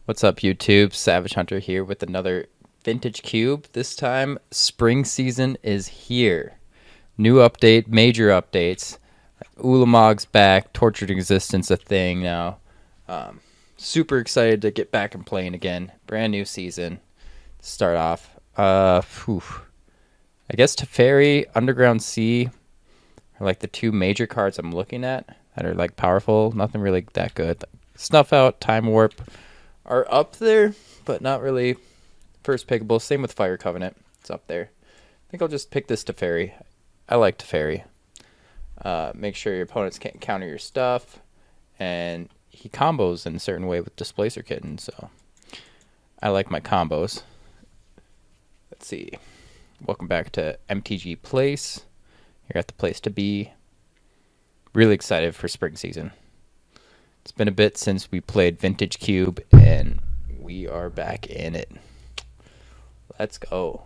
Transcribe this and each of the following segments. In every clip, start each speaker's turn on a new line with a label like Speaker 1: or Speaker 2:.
Speaker 1: What's up, YouTube? Savage Hunter here with another vintage cube. This time, spring season is here. New update, major updates. Ulamog's back, Tortured Existence a thing now. Super excited to get back and playing again. Brand new season. Start off. I guess Teferi, Underground Sea are like the two major cards I'm looking at that are like powerful. Nothing really that good. Snuff Out, Time Warp are up there, but not really first pickable. Same with Fire Covenant. It's up there. I think I'll just pick this Teferi. I like Teferi. Make sure your opponents can't counter your stuff. And he combos in a certain way with Displacer Kitten, so I like my combos. Let's see. Welcome back to MTG Place. You're at the place to be. Really excited for spring season. It's been a bit since we played Vintage Cube, and we are back in it. Let's go.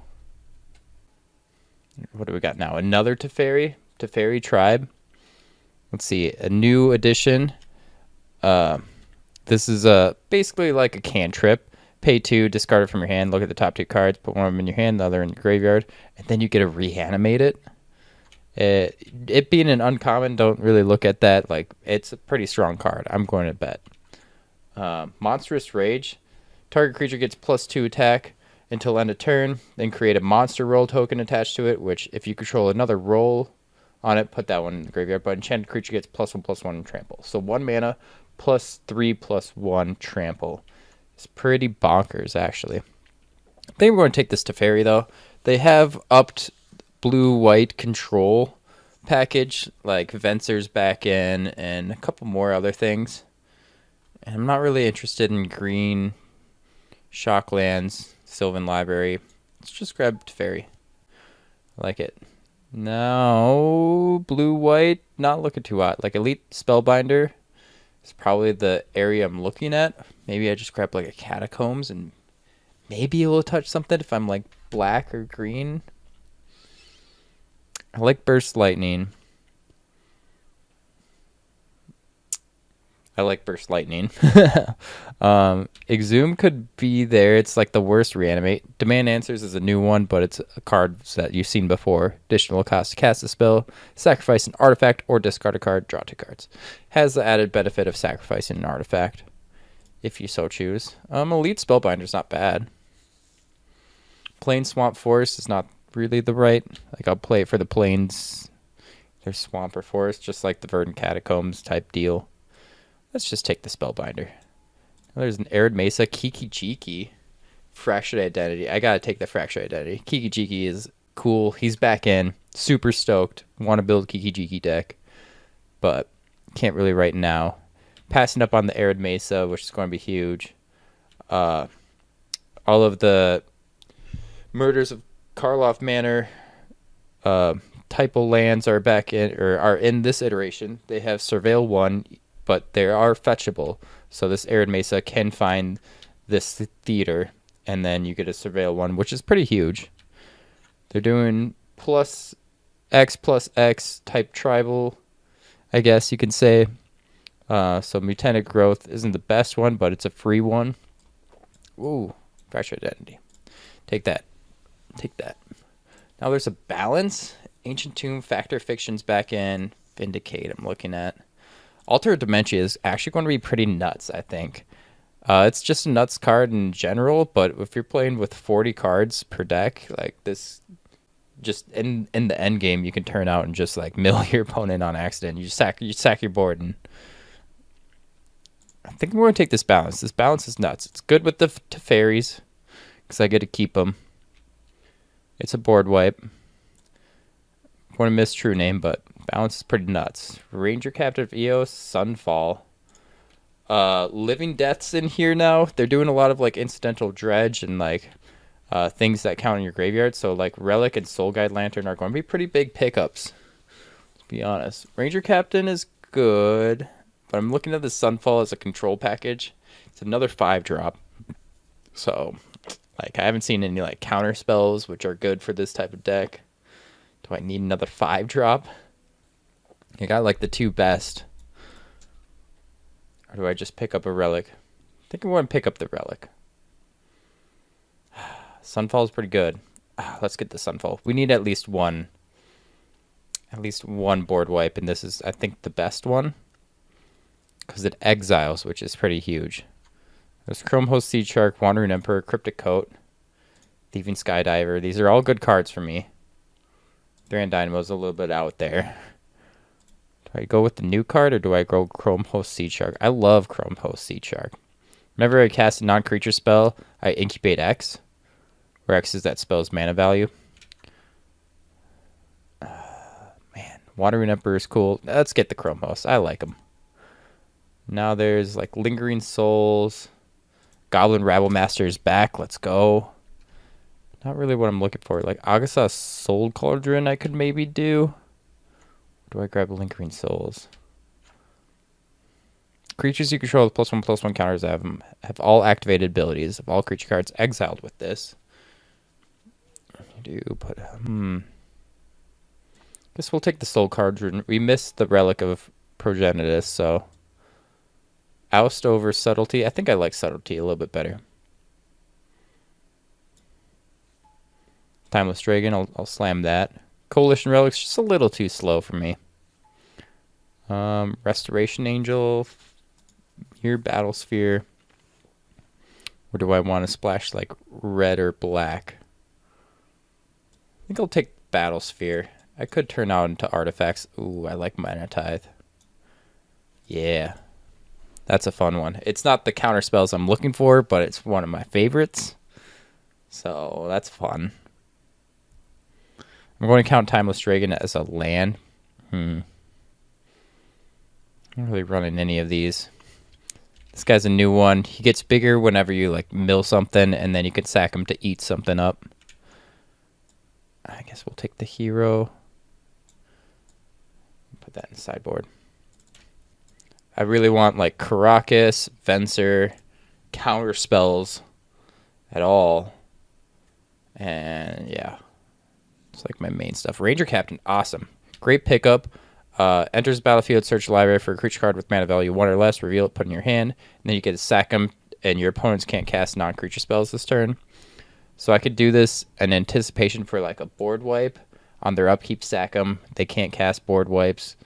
Speaker 1: What do we got now? Another Teferi? Teferi Tribe. Let's see. A new addition. This is basically like a cantrip. Pay 2, discard it from your hand, look at the top 2 cards, put one of them in your hand, the other in your graveyard, and then you get to reanimate it. It being an uncommon, don't really look at that. Like, it's a pretty strong card. I'm going to bet. Monstrous Rage. Target creature gets +2 attack until end of turn. Then create a monster roll token attached to it, which if you control another roll on it, put that one in the graveyard. But enchanted creature gets +1/+1 trample. So 1 mana, +3/+1 trample. It's pretty bonkers, actually. I think we're going to take this Teferi, though. They have upped blue-white control package, like Venser's back in, and a couple more other things. And I'm not really interested in green, Shocklands, Sylvan Library. Let's just grab Teferi. I like it. Now, blue-white, not looking too hot. Like Elite Spellbinder is probably the area I'm looking at. Maybe I just grab like a Catacombs and maybe it will touch something if I'm like black or green. I like Burst Lightning. Exhume could be there. It's like the worst reanimate. Demand Answers is a new one, but it's a card that you've seen before. Additional cost to cast a spell, sacrifice an artifact, or discard a card, draw 2 cards. Has the added benefit of sacrificing an artifact, if you so choose. Elite Spellbinder is not bad. Plain Swamp Forest is not really the right. Like, I'll play it for the plains. There's swamp or forest, just like the Verdant Catacombs type deal. Let's just take the Spellbinder. There's an Arid Mesa, Kiki-Jiki, Fractured Identity. I gotta take the Fractured Identity. Kiki-Jiki is cool. He's back in. Super stoked. Want to build Kiki-Jiki deck, but can't really right now. Passing up on the Arid Mesa, which is going to be huge. All of the Murders of Karloff Manor typo lands are back in, or are in this iteration. They have Surveil 1, but they are fetchable. So this Arid Mesa can find this theater, and then you get a Surveil 1, which is pretty huge. They're doing +X+X type tribal, I guess you can say. So Mutanic Growth isn't the best one, but it's a free one. Ooh, Fractured Identity. Take that. Take that. Now there's a balance. Ancient Tomb, Factor Fiction's back in. Vindicate I'm looking at. Altar of Dementia is actually going to be pretty nuts, I think. It's just a nuts card in general, but if you're playing with 40 cards per deck, like this, just in the end game, you can turn out and just like mill your opponent on accident. You sack your board, and I think we're going to take this balance. This balance is nuts. It's good with the Teferis because I get to keep them. It's a board wipe. I'm going to miss true name, but balance is pretty nuts. Ranger Captive Eos, Sunfall. Living Death's in here now. They're doing a lot of like incidental dredge and like things that count in your graveyard. So like Relic and Soul Guide Lantern are going to be pretty big pickups. Let's be honest. Ranger Captain is good, but I'm looking at the Sunfall as a control package. It's another 5-drop. So like, I haven't seen any like counter spells, which are good for this type of deck. Do I need another 5-drop? I got like the 2 best. Or do I just pick up a Relic? think I'm going to pick up the relic. Sunfall is pretty good. Let's get the Sunfall. We need at least one board wipe, and this is, I think, the best one because it exiles, which is pretty huge. There's Chrome Host Seed Shark, Wandering Emperor, Cryptic Coat, Thieving Skydiver. These are all good cards for me. Thran Dynamo's a little bit out there. Do I go with the new card or do I go Chrome Host Seed Shark? I love Chrome Host Seed Shark. Whenever I cast a non-creature spell, I incubate X, where X is that spell's mana value. Man, Wandering Emperor is cool. Let's get the Chrome Host. I like them. Now there's like Lingering Souls. Goblin Rabble Master is back. Let's go. Not really what I'm looking for. Like Agassa's Soul Cauldron I could maybe do. Do I grab Lingering Souls? Creatures you control with +1/+1 counters have all activated abilities of all creature cards exiled with this. You do put guess we'll take the Soul Cauldron. We missed the Relic of Progenitus, so Oust over Subtlety. I think I like Subtlety a little bit better. Timeless Dragon, I'll slam that. Coalition Relic's just a little too slow for me. Restoration Angel, your Battle Sphere. Or do I want to splash like red or black? I think I'll take Battle Sphere. I could turn out into artifacts. Ooh, I like Mana Tithe. Yeah. That's a fun one. It's not the counter spells I'm looking for, but it's one of my favorites. So that's fun. I'm going to count Timeless Dragon as a land. I'm not really running any of these. This guy's a new one. He gets bigger whenever you like mill something, and then you can sack him to eat something up. I guess we'll take the hero. Put that in the sideboard. I really want like Karakas, Venser, counter spells at all. And yeah. It's like my main stuff. Ranger Captain, awesome. Great pickup. Enters the battlefield, search the library for a creature card with mana value 1 or less, reveal it, put it in your hand, and then you get to sack them, and your opponents can't cast non-creature spells this turn. So I could do this in anticipation for like a board wipe. On their upkeep, sack them. They can't cast board wipes.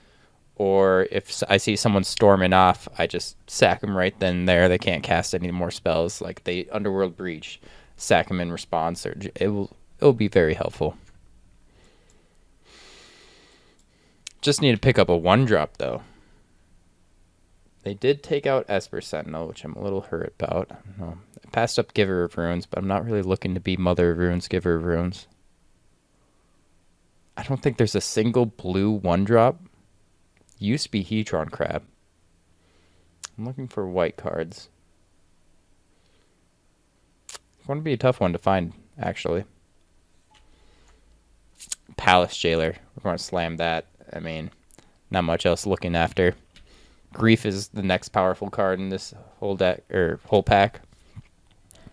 Speaker 1: Or if I see someone storming off, I just sack them right then and there. They can't cast any more spells. Like they Underworld Breach, sack them in response. Or it will be very helpful. Just need to pick up a 1-drop, though. They did take out Esper Sentinel, which I'm a little hurt about. I passed up Giver of Runes, but I'm not really looking to be Mother of Runes, Giver of Runes. I don't think there's a single blue 1-drop. Used to be Hedron Crab. I'm looking for white cards. It's going to be a tough one to find, actually. Palace Jailer. We're going to slam that. I mean, not much else looking after. Grief is the next powerful card in this whole deck or whole pack.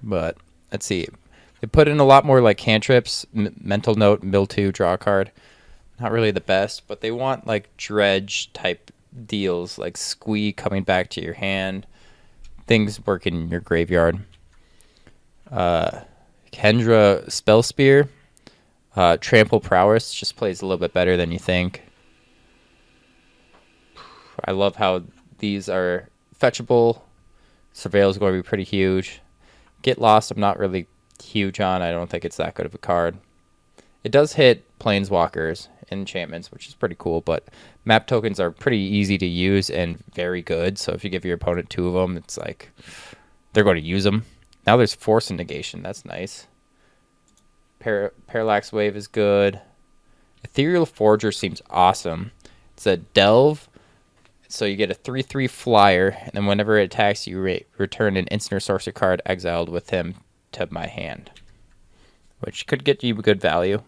Speaker 1: But let's see. They put in a lot more like cantrips, Mental Note, Mill 2, draw a card. Not really the best, but they want like dredge type deals, like Squee coming back to your hand, things working in your graveyard. Kendra Spell Spear, Trample Prowess just plays a little bit better than you think. I love how these are fetchable. Surveil is going to be pretty huge. Get Lost, I'm not really huge on. I don't think it's that good of a card. It does hit Planeswalkers, enchantments, which is pretty cool, but map tokens are pretty easy to use and very good. So if you give your opponent 2 of them, it's like they're going to use them. Now there's Force and Negation. That's nice. Parallax Wave is good. Ethereal Forger seems awesome. It's a Delve. So you get a 3/3 flyer, and then whenever it attacks, you return an instant or sorcery card exiled with him to my hand, which could get you good value.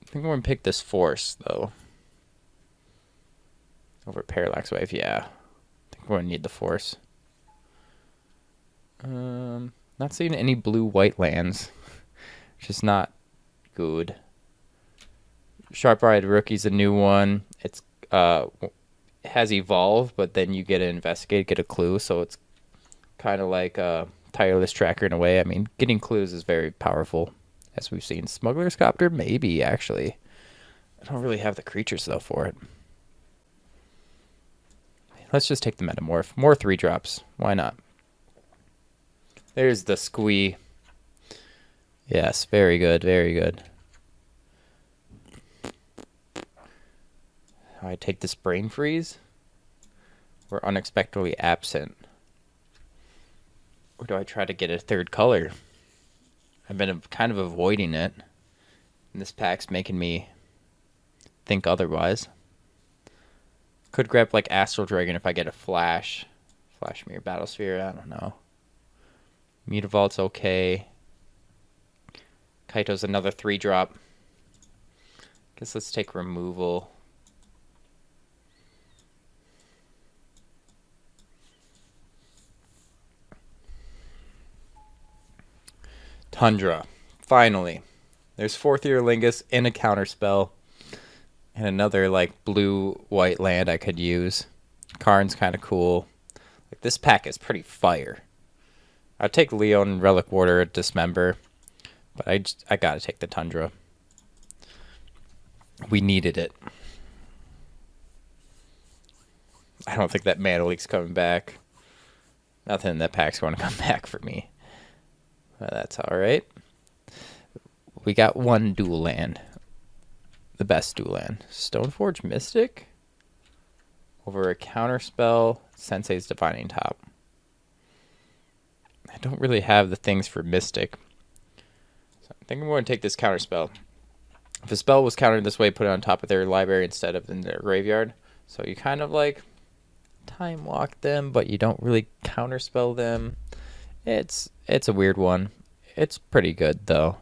Speaker 1: I think I'm going to pick this Force, though, over Parallax Wave. Yeah, I think we're going to need the Force. Not seeing any blue-white lands, which is not good. Sharp-Eyed Rookie's a new one. It's has evolve, but then you get to investigate, get a clue. So it's kind of like a tireless tracker in a way. I mean, getting clues is very powerful, as we've seen. Smuggler's Copter, maybe, actually. I don't really have the creatures, though, for it. Let's just take the Metamorph. More 3-drops. Why not? There's the Squee. Yes, very good, very good. I take this Brain Freeze. We're unexpectedly absent. Or do I try to get a 3rd color? I've been kind of avoiding it. And this pack's making me think otherwise. Could grab like Astral Dragon if I get a Flash. Flash Mirror Battlesphere, I don't know. Mutavault's okay. Kaito's another 3-drop. Guess let's take removal. Tundra. Finally. There's 4th Year Lingus and a counterspell. And another like blue-white land I could use. Karn's kind of cool. Like this pack is pretty fire. I'd take Leon, Relic Warder, Dismember. But I gotta take the Tundra. We needed it. I don't think that Mana Leak's coming back. Nothing in that pack's going to come back for me. But that's alright. We got one dual land. The best dual land. Stoneforge Mystic over a counterspell, Sensei's Divining Top. I don't really have the things for Mystic. So I think I'm going to take this counterspell. If a spell was countered this way, put it on top of their library instead of in their graveyard. So you kind of like time walk them, but you don't really counterspell them. It's a weird one. It's pretty good though.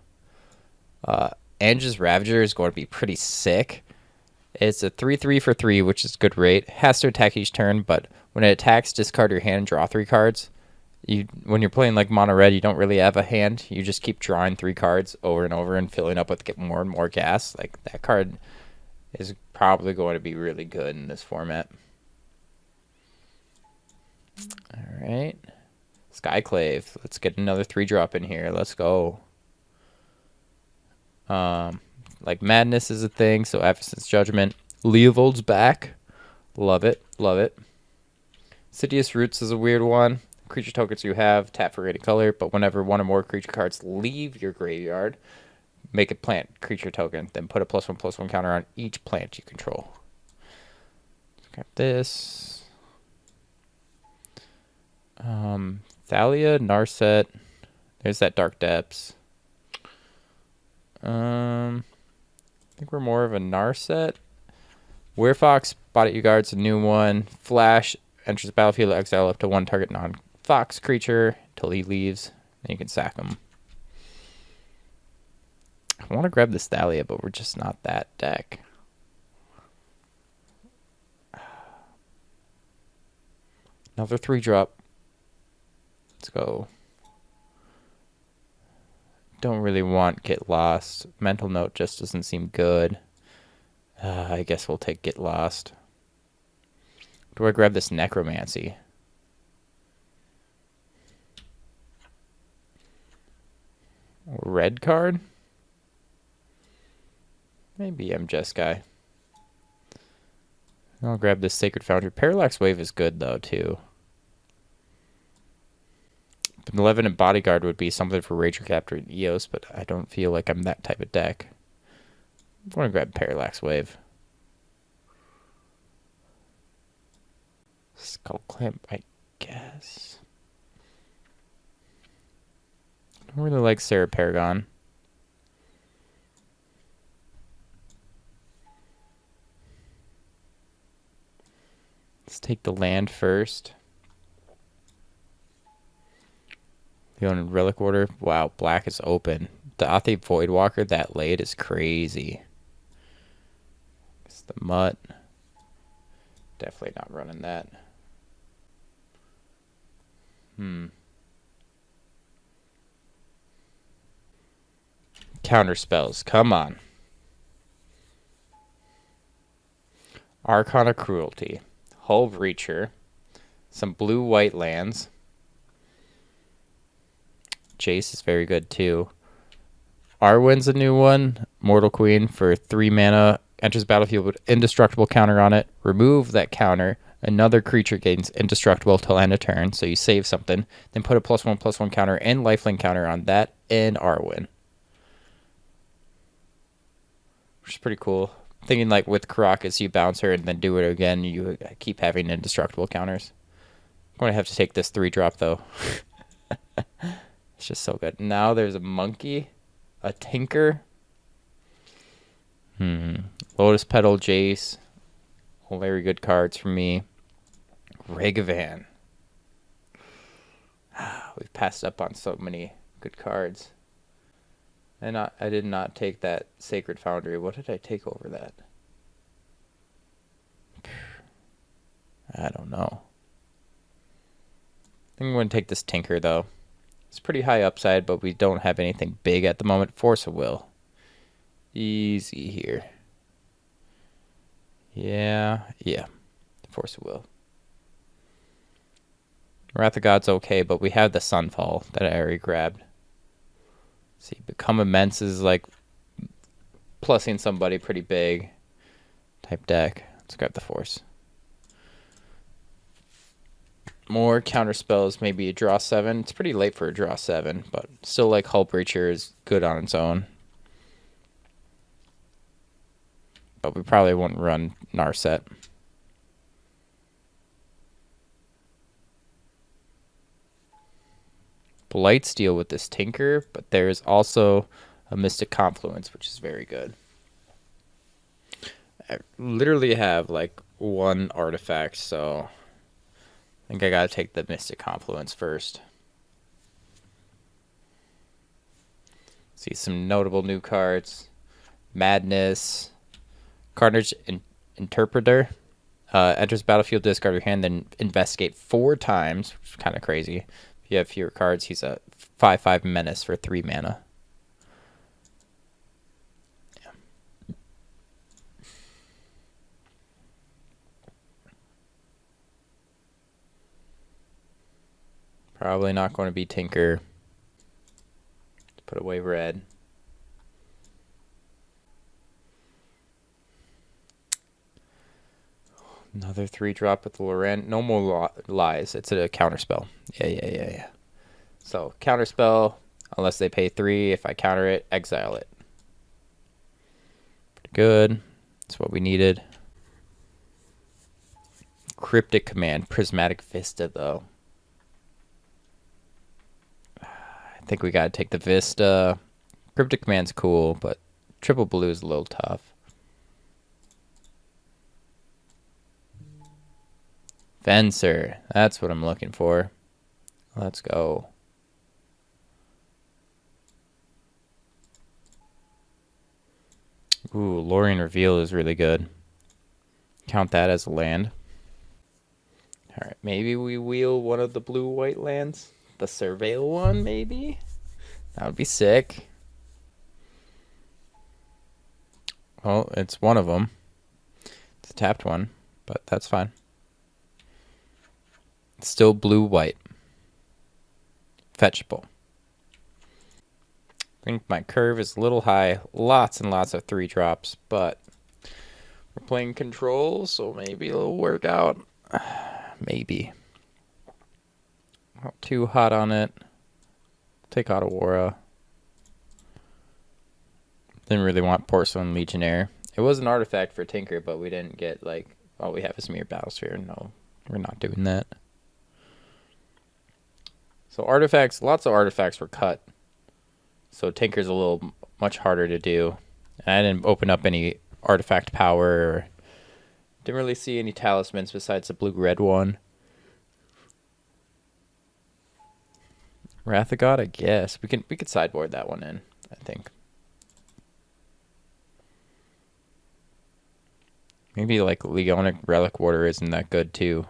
Speaker 1: Ange's Ravager is going to be pretty sick. It's a 3/3 for 3, which is good rate. Has to attack each turn, but when it attacks, discard your hand and draw 3 cards. When you're playing like mono red, you don't really have a hand. You just keep drawing 3 cards over and over and filling up with more and more gas. Like that card is probably going to be really good in this format. All right, Skyclave. Let's get another 3-drop in here. Let's go. Like Madness is a thing, so Absence Judgment. Leovold's back. Love it, love it. Sidious Roots is a weird one. Creature tokens you have, tap for any color, but whenever one or more creature cards leave your graveyard, make a plant creature token, then put a +1/+1 counter on each plant you control. Let's grab this. Thalia, Narset. There's that Dark Depths. I think we're more of a Narset. Werefox, Body You Guard's a new one. Flash, enters the battlefield, exile up to 1 target non-fox creature until he leaves, and you can sack him. I want to grab this Thalia, but we're just not that deck. Another 3-drop. Let's go. Don't really want Get Lost. Mental Note just doesn't seem good. I guess we'll take Get Lost. Do I grab this Necromancy? Red card? Maybe I'm just guy. I'll grab this Sacred Foundry. Parallax Wave is good though too. Malevolent Bodyguard would be something for Rager Captor and Eos, but I don't feel like I'm that type of deck. I want to grab Parallax Wave. Skull Clamp, I guess. I don't really like Sarah Paragon. Let's take the land first. Leon Relic Order. Wow, black is open. The Aethe Voidwalker that late is crazy. It's the Mutt. Definitely not running that. Counter spells. Come on. Arcana Cruelty. Hull Breacher, some blue-white lands. Jace is very good too. Arwen's a new one. Mortal Queen for 3 mana. Enters battlefield with indestructible counter on it. Remove that counter. Another creature gains indestructible till end of turn, so you save something. Then put a +1/+1 counter and lifelink counter on that and Arwen. Which is pretty cool. Thinking like with Karakas, you bounce her and then do it again. You keep having indestructible counters. I'm going to have to take this 3-drop though. It's just so good. Now there's a monkey, a tinker, Lotus Petal, Jace. All very good cards for me. Ragavan. We've passed up on so many good cards. And I did not take that Sacred Foundry. What did I take over that? I don't know. I think I'm going to take this Tinker, though. It's pretty high upside, but we don't have anything big at the moment. Force of Will. Easy here. Yeah. Force of Will. Wrath of God's okay, but we have the Sunfall that I already grabbed. See, Become Immense is like plussing somebody pretty big type deck. Let's grab the Force. More counter spells, maybe a draw 7. It's pretty late for a draw 7, but still like Hull Breacher is good on its own. But we probably won't run Narset. Blightsteel with this Tinker, but there is also a Mystic Confluence, which is very good. I literally have like 1 artifact, so I think I gotta take the Mystic Confluence first. See some notable new cards. Madness. Carnage Interpreter. Enters battlefield, discard your hand, then investigate 4 times, which is kind of crazy. If you have fewer cards, he's a 5/5 menace for 3 mana. Yeah. Probably not going to be Tinker. Put away red. Another 3-drop with Loren. No more lies. It's a counterspell. Yeah. So, counterspell, unless they pay 3. If I counter it, exile it. Pretty good. That's what we needed. Cryptic Command. Prismatic Vista, though. I think we gotta take the Vista. Cryptic Command's cool, but triple blue is a little tough. Fencer. That's what I'm looking for. Let's go. Ooh, Lorien Reveal is really good. Count that as a land. Alright, maybe we wheel one of the blue-white lands. The Surveil one, maybe? That would be sick. Well, it's one of them. It's a tapped one, but that's fine. It's still blue-white. Fetchable. I think my curve is a little high. Lots and lots of 3-drops, but we're playing control, so maybe it'll work out. Maybe. Not too hot on it. Take out Aurora. Didn't really want Porcelain Legionnaire. It was an artifact for Tinker, but we didn't get, like, all we have is Mere Battlesphere. No, we're not doing that. So artifacts, lots of artifacts were cut. So Tinker's a little much harder to do. And I didn't open up any artifact power. Or didn't really see any talismans besides the blue-red one. Wrath of God, I guess. We could sideboard that one in, I think. Maybe like Leonic Relic Water isn't that good too.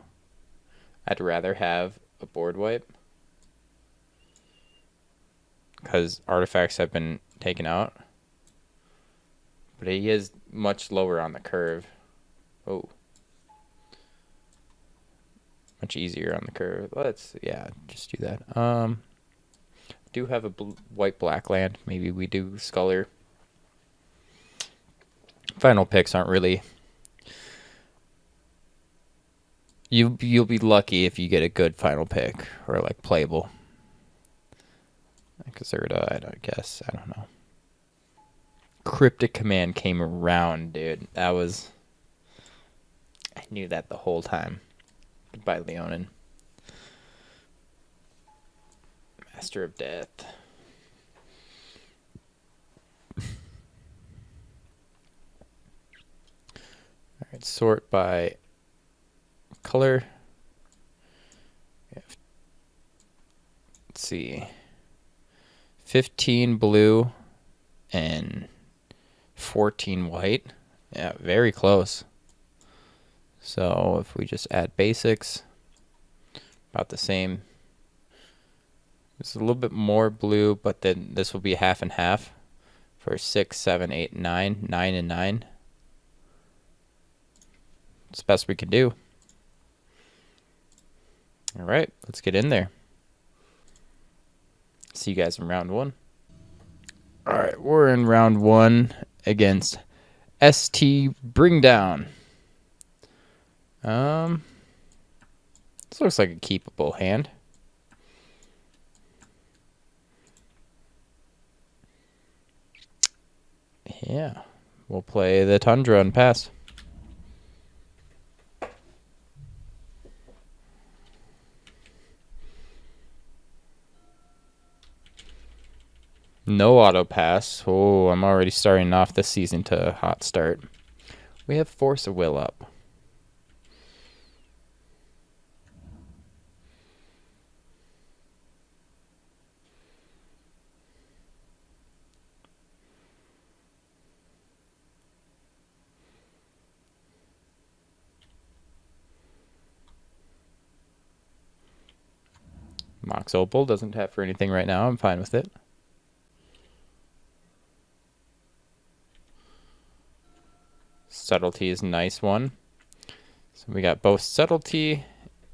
Speaker 1: I'd rather have a board wipe. Because artifacts have been taken out. But he is much lower on the curve. Oh. much easier on the curve. Let's, yeah, just do that. Do have a white-black land. Maybe we do Sculler. Final picks aren't really... You'll be lucky if you get a good final pick or like playable. Caserta, I guess. I don't know. Cryptic Command came around, dude. That was... I knew that the whole time. Goodbye, Leonin. Master of Death. Alright, sort by color. Let's see. 15 blue and 14 white. Yeah, very close. So if we just add basics, about the same. It's a little bit more blue, but then this will be half and half for 6, 7, 8, 9. 9 and 9. It's the best we can do. All right, let's get in there. See you guys in round 1. All right, we're in round 1 against ST Bring Down. This looks like a keepable hand. Yeah, we'll play the Tundra and pass. No auto pass. Oh, I'm already starting off this season to a hot start. We have Force of Will up. Mox Opal doesn't have for anything right now. I'm fine with it. Subtlety is a nice one. So we got both Subtlety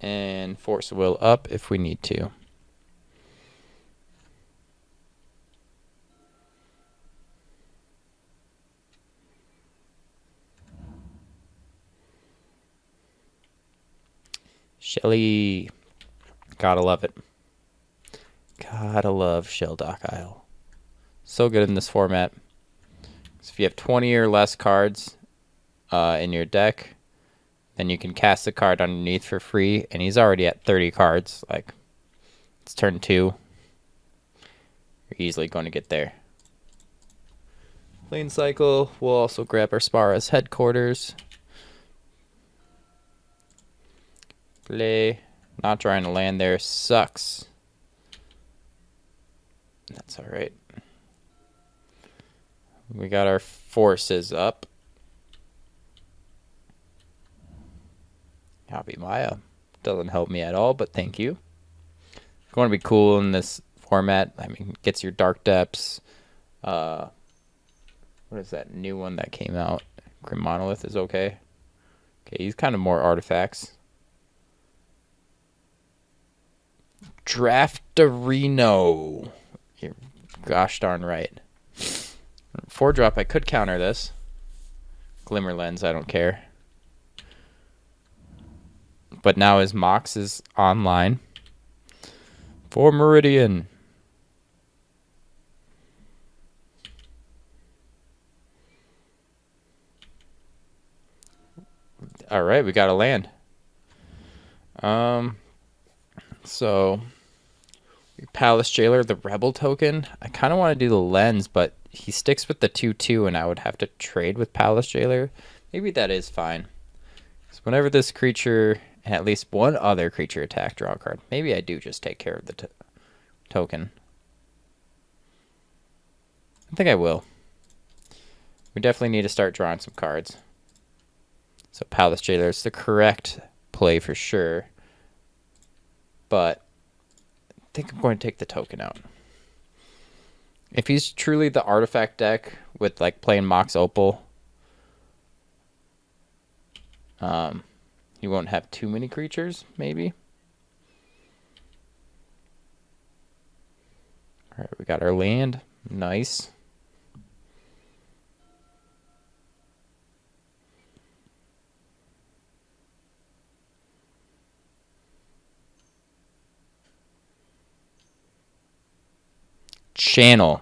Speaker 1: and Force of Will up if we need to. Shelly. Gotta love it. Gotta love Shelldock Isle. So good in this format. So if you have 20 or less cards in your deck, then you can cast a card underneath for free, and he's already at 30 cards. Like, it's turn 2. You're easily going to get there. Lane cycle. We'll also grab our Spara's headquarters. Play. Not trying to land there sucks. That's alright. We got our forces up. Copy Maya. Doesn't help me at all, but thank you. Going to be cool in this format. I mean, gets your Dark Depths. What is that new one that came out? Grim Monolith is okay. Okay, he's kind of more artifacts. Drafterino. You're gosh darn right. 4-drop, I could counter this. Glimmer Lens, I don't care. But now his Mox is online. For Meridian. Alright, we got a land. So Palace Jailer, the Rebel token. I kind of want to do the Lens, but he sticks with the 2/2, and I would have to trade with Palace Jailer. Maybe that is fine. So whenever this creature and at least one other creature attack, draw a card. Maybe I do just take care of the token. I think I will. We definitely need to start drawing some cards. So Palace Jailer is the correct play for sure. But I think I'm going to take the token out. If he's truly the artifact deck with like playing Mox Opal, He won't have too many creatures, maybe. All right, we got our land. Nice. Channel.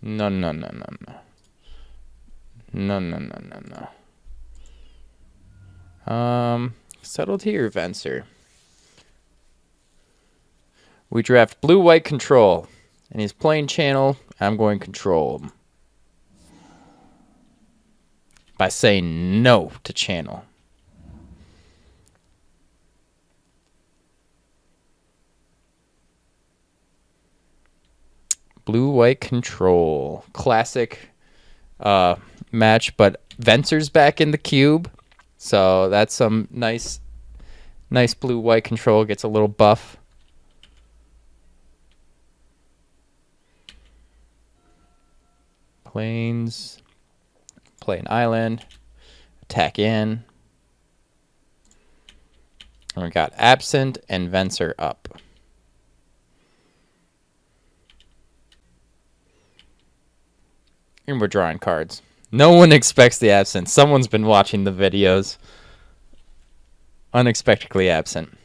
Speaker 1: No, no, no, no, no. No, no, no, no, no. Subtlety or Venser? We draft blue-white control. And he's playing channel. I'm going to control him. By saying no to channel. Blue-white control. Classic match, but Venser's back in the cube. So that's some nice blue-white control. Gets a little buff. Plains. Play an island. Attack in. And we got Absent and Venser up. And we're drawing cards. No one expects the Absent. Someone's been watching the videos. Unexpectedly Absent.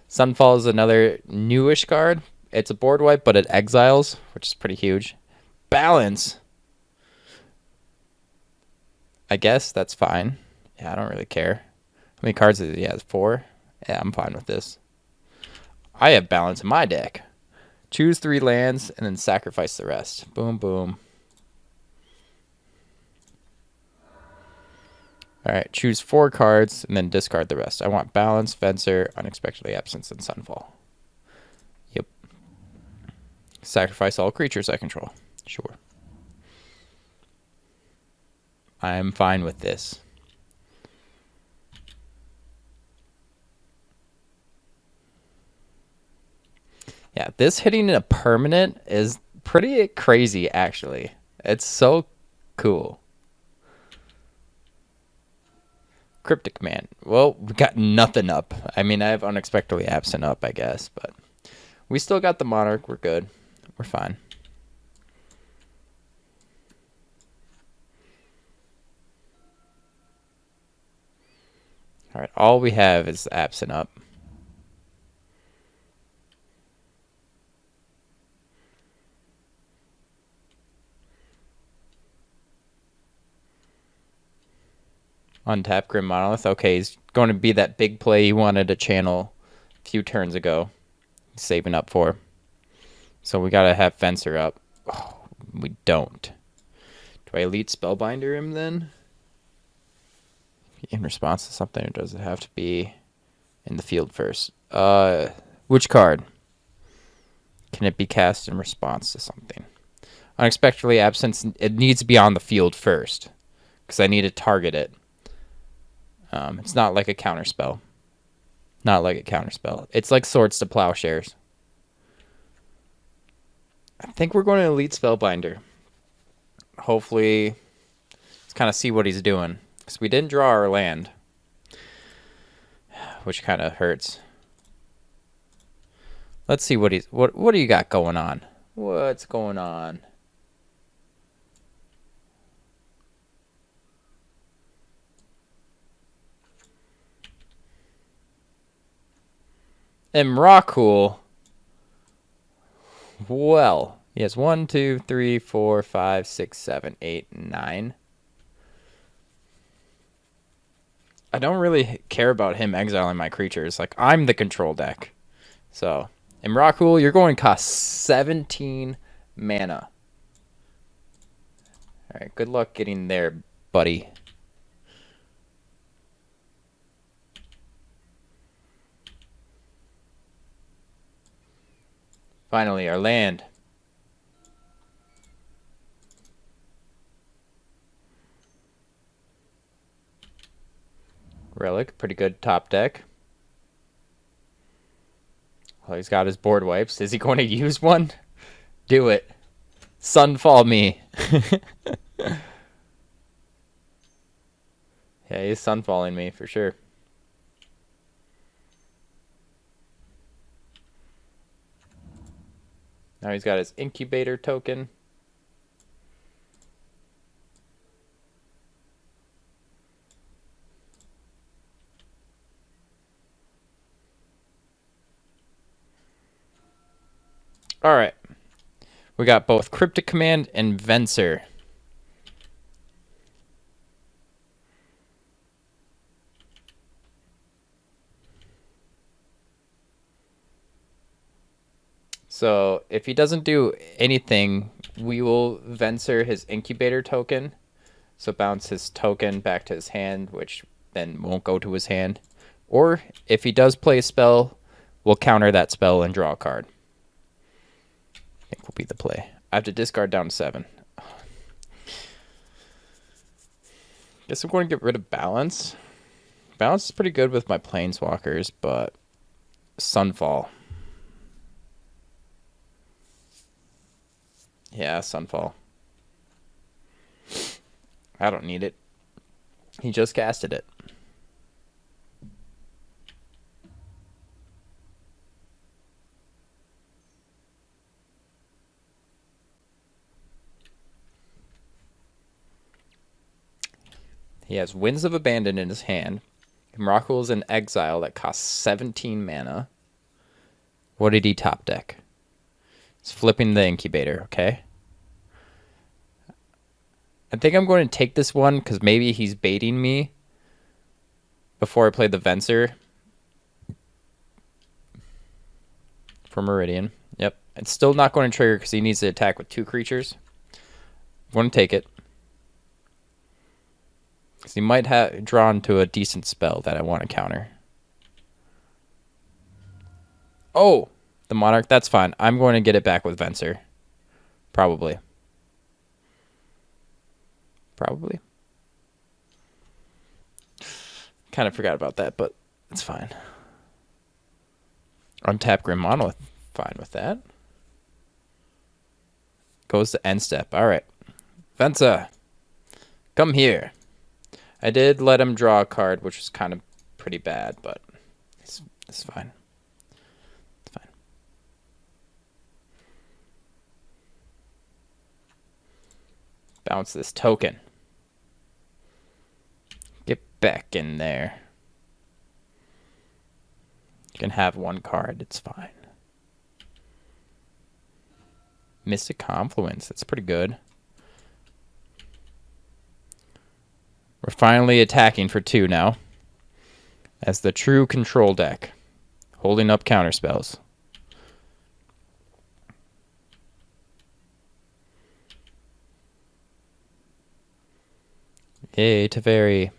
Speaker 1: Sunfall is another newish card. It's a board wipe, but it exiles, which is pretty huge. Balance. I guess that's fine. Yeah, I don't really care. How many cards does he have? 4? Yeah, I'm fine with this. I have balance in my deck. Choose 3 lands and then sacrifice the rest. Boom, boom. Alright, choose 4 cards and then discard the rest. I want balance, Venser, unexpectedly absent, and Sunfall. Yep. Sacrifice all creatures I control. Sure. I'm fine with this. Yeah, this hitting a permanent is pretty crazy, actually. It's so cool. Cryptic Man. Well, we got nothing up. I mean, I have unexpectedly absent up, I guess, but we still got the Monarch. We're good. We're fine. All right, all we have is absent up. Untap Grim Monolith. Okay, he's going to be that big play he wanted to channel a few turns ago. He's saving up for. So we got to have Venser up. Oh, we don't. Do I Elite Spellbinder him then? In response to something, or does it have to be in the field first? Which card? Can it be cast in response to something? Unexpectedly absent. It needs to be on the field first. Because I need to target it. It's not like a counterspell. Not like a counterspell. It's like Swords to Plowshares. I think we're going to Elite Spellbinder. Hopefully, let's kind of see what he's doing. Because we didn't draw our land. Which kind of hurts. Let's see what he's... What do you got going on? What's going on? Emrakul. Well, he has 1, 2, 3, 4, 5, 6, 7, 8, 9. I don't really care about him exiling my creatures. Like, I'm the control deck. So, Emrakul, you're going to cost 17 mana. Alright, good luck getting there, buddy. Finally, our land. Relic, pretty good top deck. Well, he's got his board wipes. Is he going to use one? Do it. Sunfall me. Yeah, he's sunfalling me for sure. Now he's got his incubator token. All right. We got both Cryptic Command and Venser. So if he doesn't do anything, we will Venser his incubator token. So bounce his token back to his hand, which then won't go to his hand. Or if he does play a spell, we'll counter that spell and draw a card. I think will be the play. I have to discard down to 7. Guess I'm going to get rid of Balance. Balance is pretty good with my Planeswalkers, but Sunfall. Yeah, Sunfall. I don't need it. He just casted it. He has Winds of Abandon in his hand. Miracul's in Exile that costs 17 mana. What did he top deck? He's flipping the Incubator, okay? I think I'm going to take this one because maybe he's baiting me before I play the Venser for Meridian. Yep. It's still not going to trigger because he needs to attack with 2 creatures. I'm going to take it. Because he might have drawn to a decent spell that I want to counter. Oh! The Monarch. That's fine. I'm going to get it back with Venser. Probably. Kind of forgot about that, but it's fine. Untap Grim Monolith. Fine with that. Goes to end step. Alright. Venser. Come here. I did let him draw a card, which was kind of pretty bad, but it's fine. It's fine. Bounce this token. Get back in there. You can have 1 card. It's fine. Mystic Confluence. That's pretty good. We're finally attacking for 2 now. As the true control deck. Holding up counter spells. Yay, Teferi.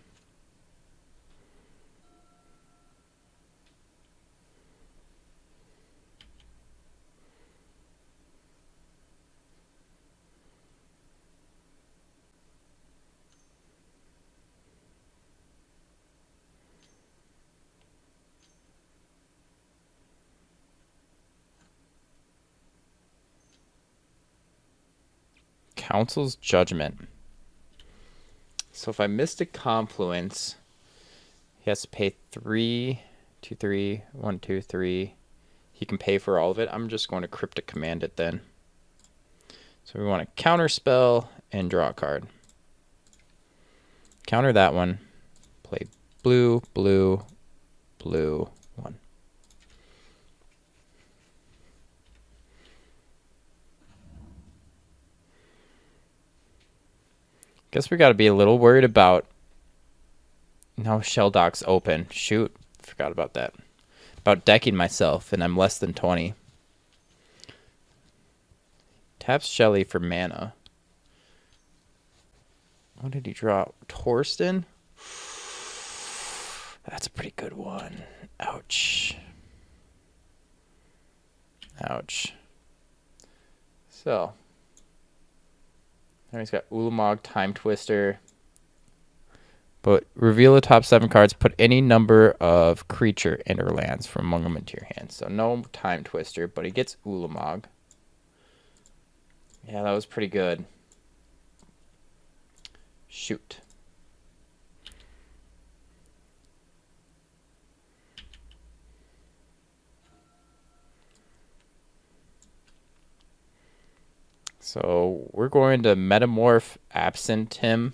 Speaker 1: Council's Judgment. So if I missed a Confluence, he has to pay 3, 2, 3, 1, 2, 3. He can pay for all of it. I'm just going to Cryptic Command it then. So we want to counter spell and draw a card. Counter that one. Play blue, blue, blue, 1. Guess we got to be a little worried about... No, Shell Dock's open. Shoot, forgot about that. About decking myself, and I'm less than 20. Taps Shelly for mana. What did he draw? Torsten? That's a pretty good one. Ouch. Ouch. So... Now he's got Ulamog, Time Twister. But reveal the top 7 cards. Put any number of creature and or lands from among them into your hand. So no Time Twister, but he gets Ulamog. Yeah, that was pretty good. Shoot. So we're going to metamorph absent him.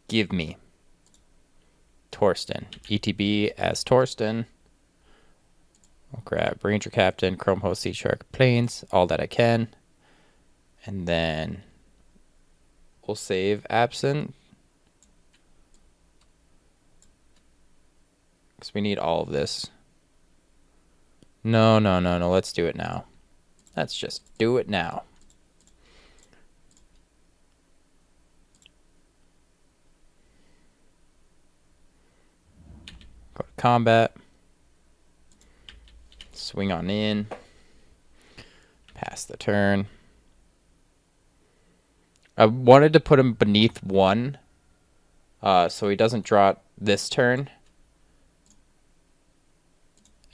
Speaker 1: Give me Torsten. ETB as Torsten. I'll grab Ranger Captain, Chrome Host, Sea Shark, Plains, all that I can. And then we'll save absent. Because we need all of this. No. Let's do it now. Let's just do it now. Go to combat. Swing on in. Pass the turn. I wanted to put him beneath 1. So he doesn't draw this turn.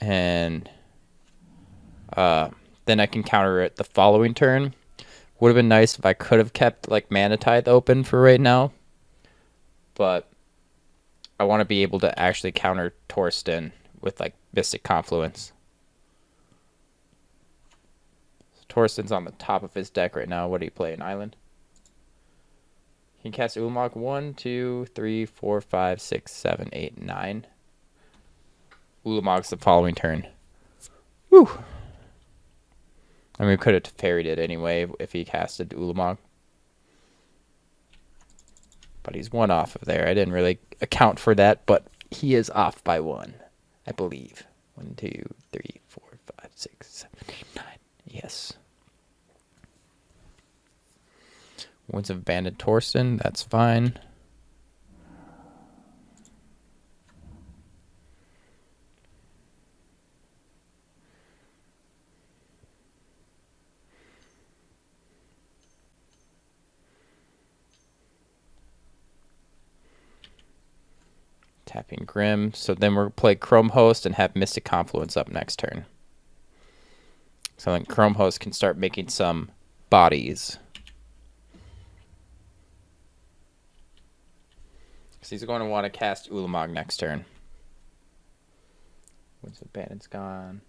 Speaker 1: And then I can counter it the following turn. Would have been nice if I could have kept like Mana Tithe open for right now. But I want to be able to actually counter Torsten with like Mystic Confluence. So Torsten's on the top of his deck right now. What do you play? An island? He can cast Ulamog 1, 2, 3, 4, 5, 6, 7, 8, 9. Ulamog's the following turn. Woo! I mean, we could have parried it anyway if he casted Ulamog. But he's 1 off of there. I didn't really account for that, but he is off by 1, I believe. 1, 2, 3, 4, 5, 6, 7, 8, 9. Yes. Winds of Abandoned Torsten, that's fine. Tapping Grim. So then we'll play Chrome Host and have Mystic Confluence up next turn. So then Chrome Host can start making some bodies. So he's going to want to cast Ulamog next turn. Winds of Abandoned's gone.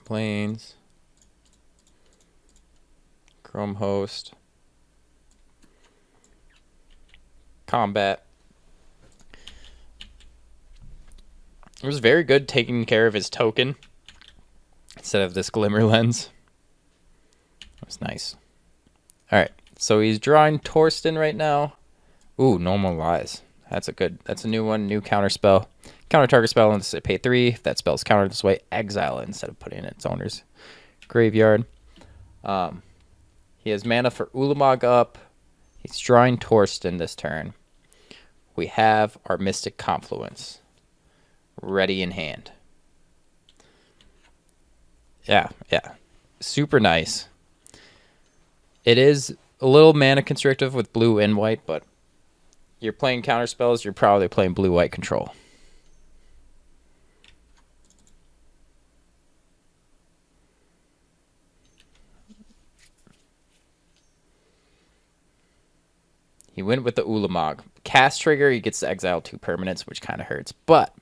Speaker 1: Plains. Chrome Host. Combat. It was very good taking care of his token instead of this Glimmer Lens. That was nice. Alright, so he's drawing Torsten right now. Ooh, Normal Lies. That's a new one, new counter spell. Counter target spell unless it pay 3. If that spell's countered this way, exile it instead of putting it in its owner's graveyard. He has mana for Ulamog up. He's drawing Torsten this turn. We have our Mystic Confluence ready in hand. Yeah. Super nice. It is a little mana constrictive with blue and white, but you're playing counter spells, you're probably playing blue-white control. He went with the Ulamog. Cast trigger, he gets to exile 2 permanents, which kind of hurts, but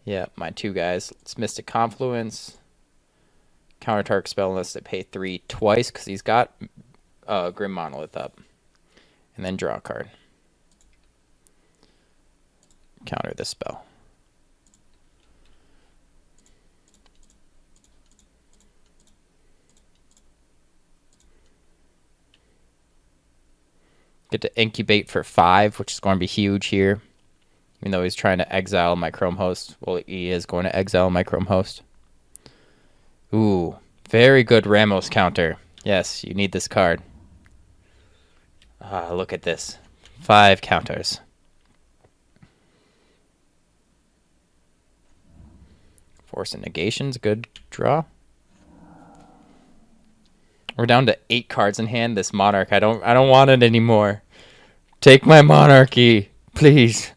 Speaker 1: yeah, my 2 guys. It's Mystic Confluence. Counter target spell unless they pay 3 twice because he's got Grim Monolith up. And then draw a card. Counter this spell. Get to incubate for 5, which is going to be huge here. Even though he's trying to exile my Chrome Host. Well, he is going to exile my Chrome Host. Ooh, very good Ramos counter. Yes, you need this card. Look at this. 5 counters. Force and Negation's good draw. We're down to 8 cards in hand. This Monarch, I don't want it anymore. Take my Monarchy, please.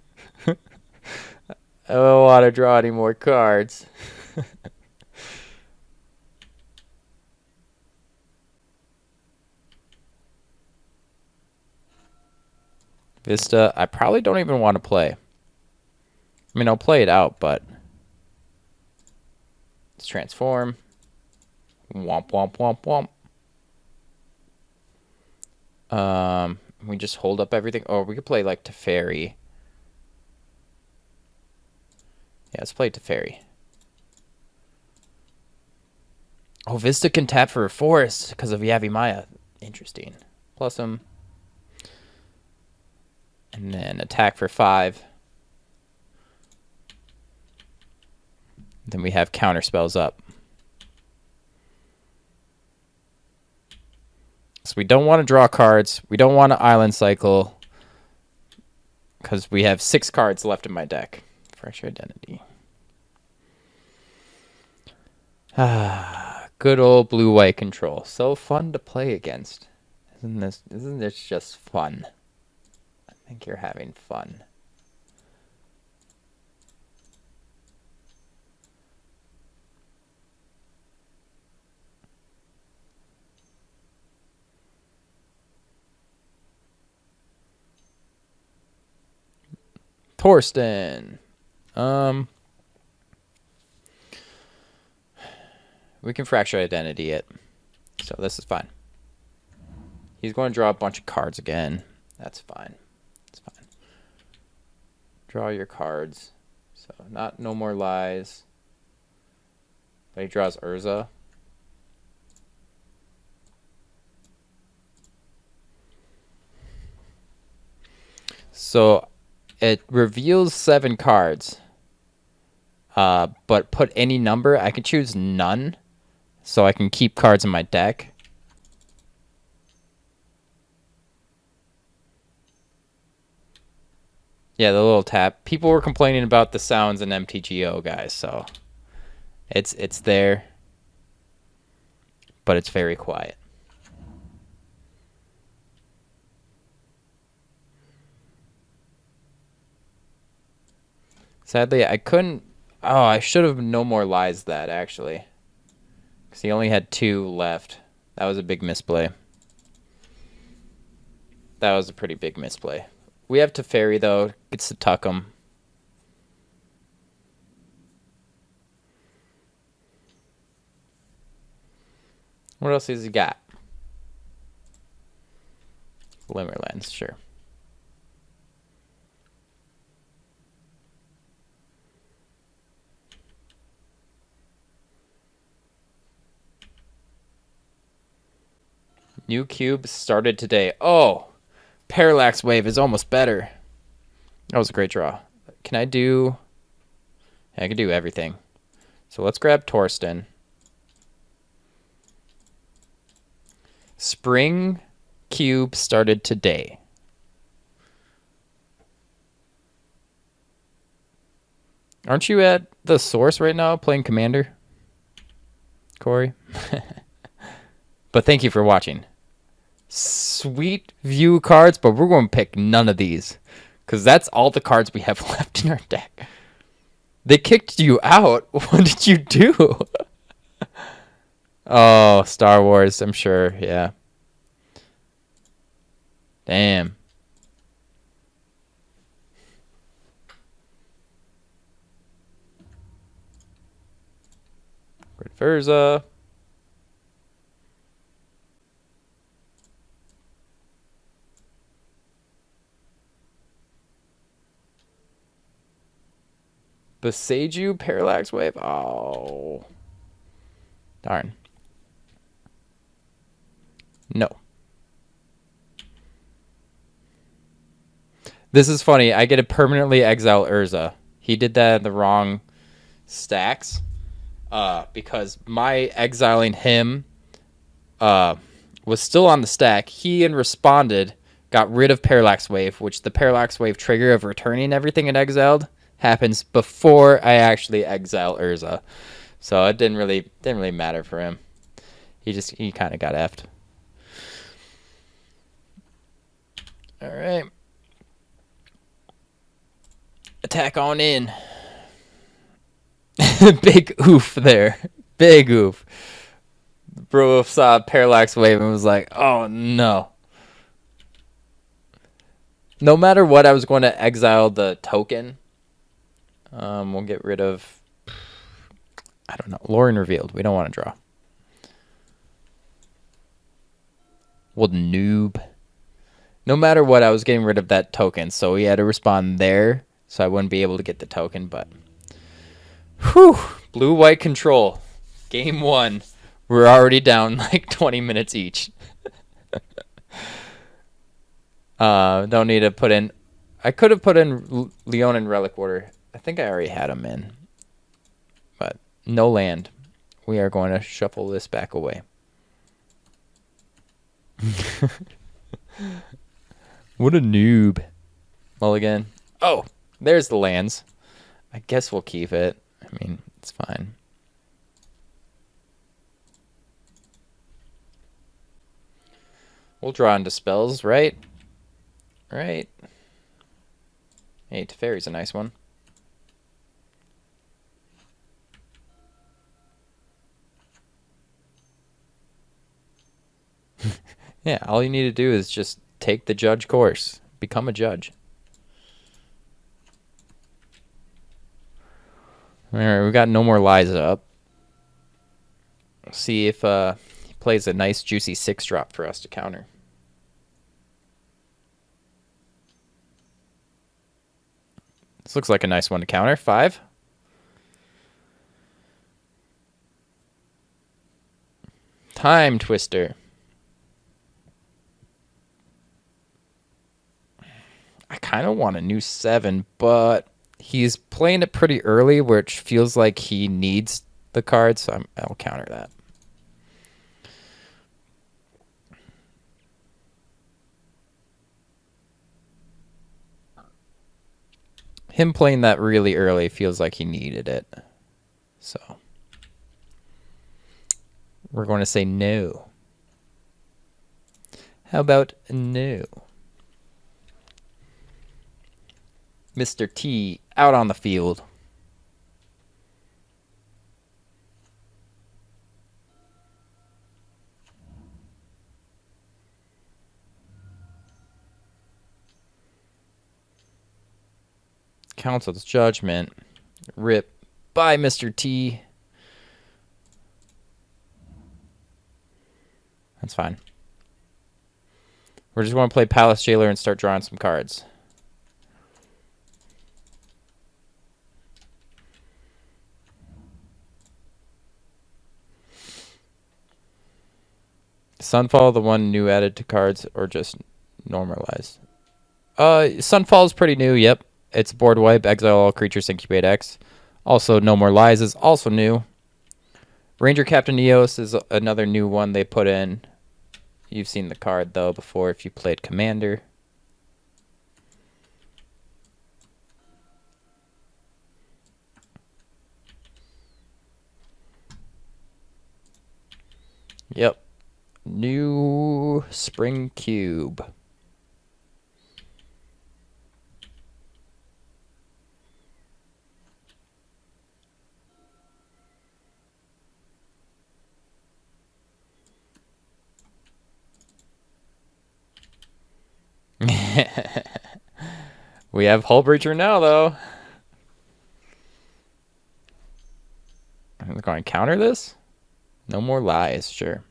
Speaker 1: I don't want to draw any more cards. Vista, I probably don't even want to play. I mean, I'll play it out, but let's transform. Womp, womp, womp, womp. We just hold up everything. Oh, we could play like Teferi. Yeah, let's play Teferi. Oh, Vista can tap for a forest because of Yavimaya. Interesting. Plus him. And then attack for 5. Then we have counter spells up. So we don't want to draw cards. We don't want to island cycle. Because we have 6 cards left in my deck. Fresh Identity. Good old blue-white control. So fun to play against. Isn't this just fun? I think you're having fun. Torsten. We can Fracture Identity it. So this is fine. He's going to draw a bunch of cards again. That's fine. That's fine. Draw your cards. So no more lies. But he draws Urza. So it reveals 7 cards. But put any number. I can choose none. So I can keep cards in my deck. Yeah, the little tap. People were complaining about the sounds in MTGO, guys, so it's there. But it's very quiet. Sadly, I couldn't... Oh, I should have No More Lies that, actually. Because he only had 2 left. That was a big misplay. That was a pretty big misplay. We have Teferi, though. Gets to tuck him. What else has he got? Glimmerlands, sure. New cube started today. Oh, Parallax Wave is almost better. That was a great draw. Can I do... Yeah, I can do everything. So let's grab Torsten. Spring cube started today. Aren't you at the source right now playing Commander, Corey? But thank you for watching. Sweet view cards, but we're going to pick none of these because that's all the cards we have left in our deck. They kicked you out. What did you do? Oh, Star Wars, I'm sure. Yeah. Damn. Red Verza. Beseju Parallax Wave. Oh. Darn. No. This is funny. I get to permanently exile Urza. He did that in the wrong stacks. Because my exiling him was still on the stack. He and responded, got rid of Parallax Wave, which the Parallax Wave trigger of returning everything it exiled happens before I actually exile Urza. So it didn't really matter for him. He kind of got effed. All right. Attack on in. Big oof there. Big oof. Bro saw Parallax Wave and was like, oh no. No matter what, I was going to exile the token. We'll get rid of, I don't know, Lauren Revealed. We don't want to draw. Well, noob. No matter what, I was getting rid of that token, so he had to respond there, so I wouldn't be able to get the token, but... Whew! Blue-white control. Game 1. We're already down like 20 minutes each. Don't need to put in... I could have put in Leon in Relic Order. I think I already had him in. But no land. We are going to shuffle this back away. What a noob. Mulligan. Oh, there's the lands. I guess we'll keep it. I mean, it's fine. We'll draw into spells, right? Right. Hey, Teferi's a nice one. Yeah, all you need to do is just take the judge course. Become a judge. Alright, we got No More Lies up. See if he plays a nice juicy 6-drop for us to counter. This looks like a nice one to counter. 5. Time Twister. I kind of want a new 7, but he's playing it pretty early, which feels like he needs the card, so I'll counter that. Him playing that really early feels like he needed it. So we're going to say no. How about no? Mr. T out on the field. Council's Judgment. Rip by Mr. T. That's fine. We're just going to play Palace Jailer and start drawing some cards. Sunfall, the one new added to cards, or just normalized? Sunfall is pretty new, yep. It's board wipe, exile all creatures, incubate X. Also, No More Lies is also new. Ranger Captain Eos is another new one they put in. You've seen the card, though, before if you played Commander. Yep. New Spring Cube. We have Hull Breacher now, though. I'm going to counter this? No More Lies, sure.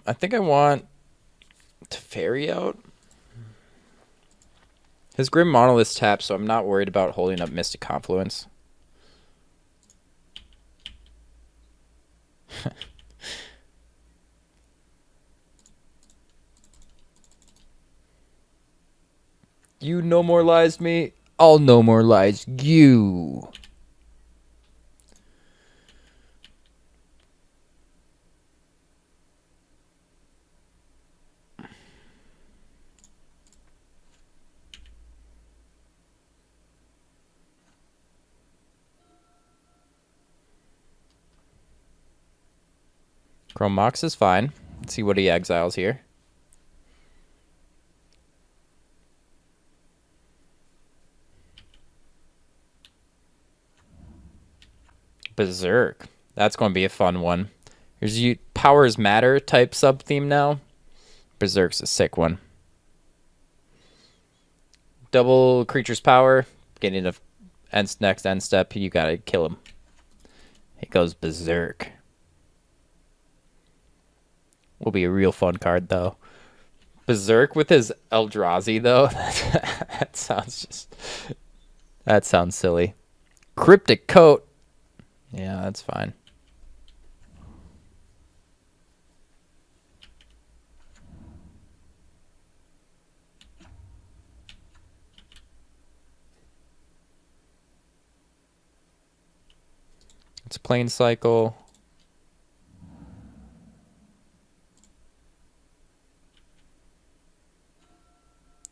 Speaker 1: I think I want Teferi out. His Grim Monolith's tapped, so I'm not worried about holding up Mystic Confluence. You No More Lies me, I'll No More Lies you. Chrome Mox is fine. Let's see what he exiles here. Berserk. That's going to be a fun one. Here's you Powers Matter type sub theme now. Berserk's a sick one. Double creature's power. Getting a next end step, you gotta kill him. He goes Berserk. Will be a real fun card though. Berserk with his Eldrazi though. that sounds silly. Cryptic Coat. Yeah, that's fine. It's Plane Cycle.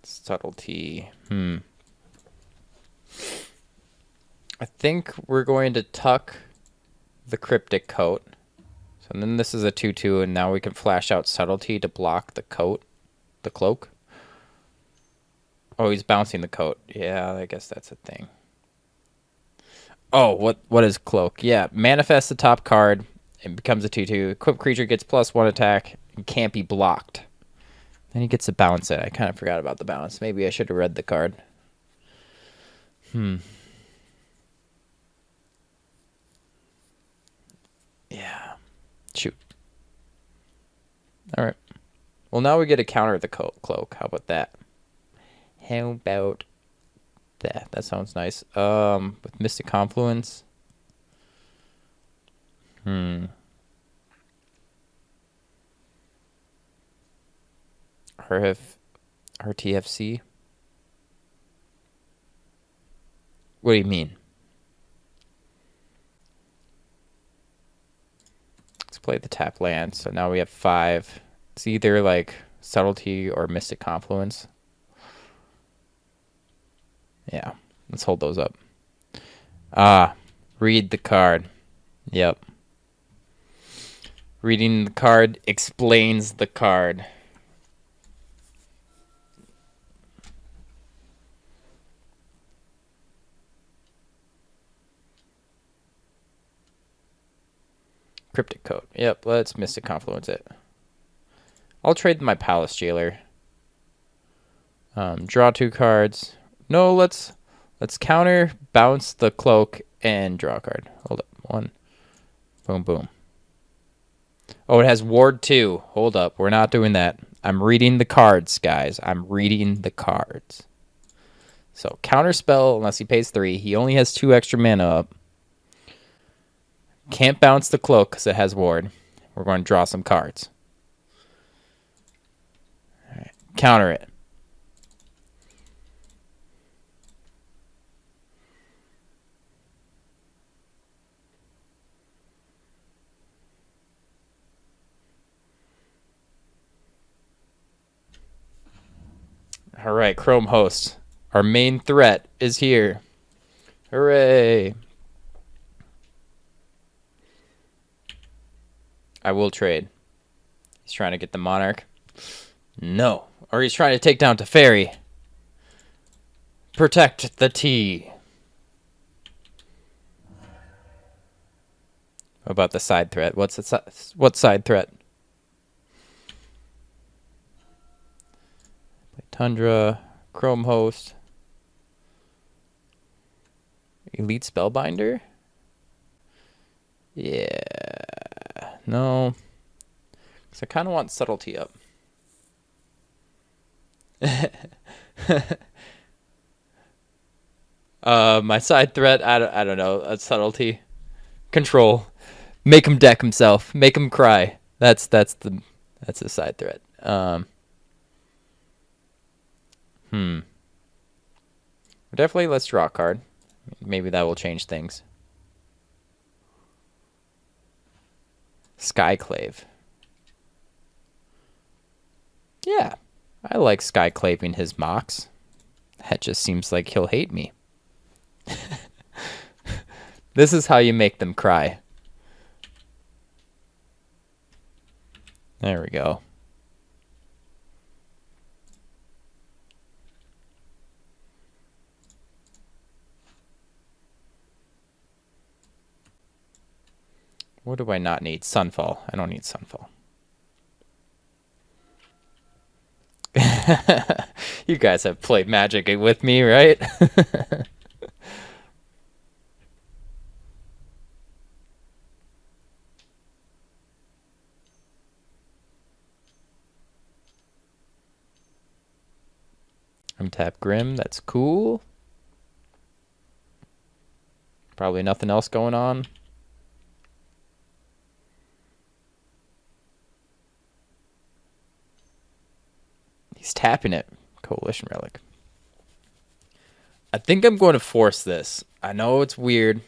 Speaker 1: Subtlety. I think we're going to tuck the Cryptic Coat. So then this is a 2/2, and now we can flash out Subtlety to block the coat, the cloak. Oh, he's bouncing the coat. Yeah, I guess that's a thing. Oh, what is Cloak? Yeah, manifest the top card. It becomes a 2/2. Equipped creature gets +1 attack and can't be blocked. Then he gets to bounce it. I kind of forgot about the bounce. Maybe I should have read the card. Yeah. Shoot. All right. Well, now we get to counter the cloak. How about that? How about that? That sounds nice. With Mystic Confluence. RTFC. What do you mean? Let's play the tap land. So now we have 5. It's either like Subtlety or Mystic Confluence. Yeah, let's hold those up. Read the card. Yep. Reading the card explains the card. Cryptic Coat. Yep, let's Mystic Confluence it. I'll trade my Palace Jailer. Draw 2 cards. No, let's counter, bounce the cloak, and draw a card. Hold up. 1. Boom, boom. Oh, it has Ward 2. Hold up. We're not doing that. I'm reading the cards, guys. I'm reading the cards. So, counter spell unless he pays 3. He only has 2 extra mana up. Can't bounce the cloak because it has Ward. We're going to draw some cards. All right. Counter it. All right, Chrome host. Our main threat is here. Hooray. I will trade. He's trying to get the Monarch. No. Or he's trying to take down Teferi. Protect the T. What about the side threat? What side threat? Tundra, Chrome host, Elite Spellbinder? Yeah. No. Because I kind of want Subtlety up. My side threat, I don't know. Subtlety. Control. Make him deck himself. Make him cry. That's a side threat. Definitely let's draw a card. Maybe that will change things. Skyclave. Yeah, I like Skyclaving his Mox. That just seems like he'll hate me. This is how you make them cry. There we go. What do I not need? Sunfall. I don't need Sunfall. You guys have played Magic with me, right? Untap Grim. That's cool. Probably nothing else going on. He's tapping it. Coalition Relic. I think I'm going to force this. I know it's weird,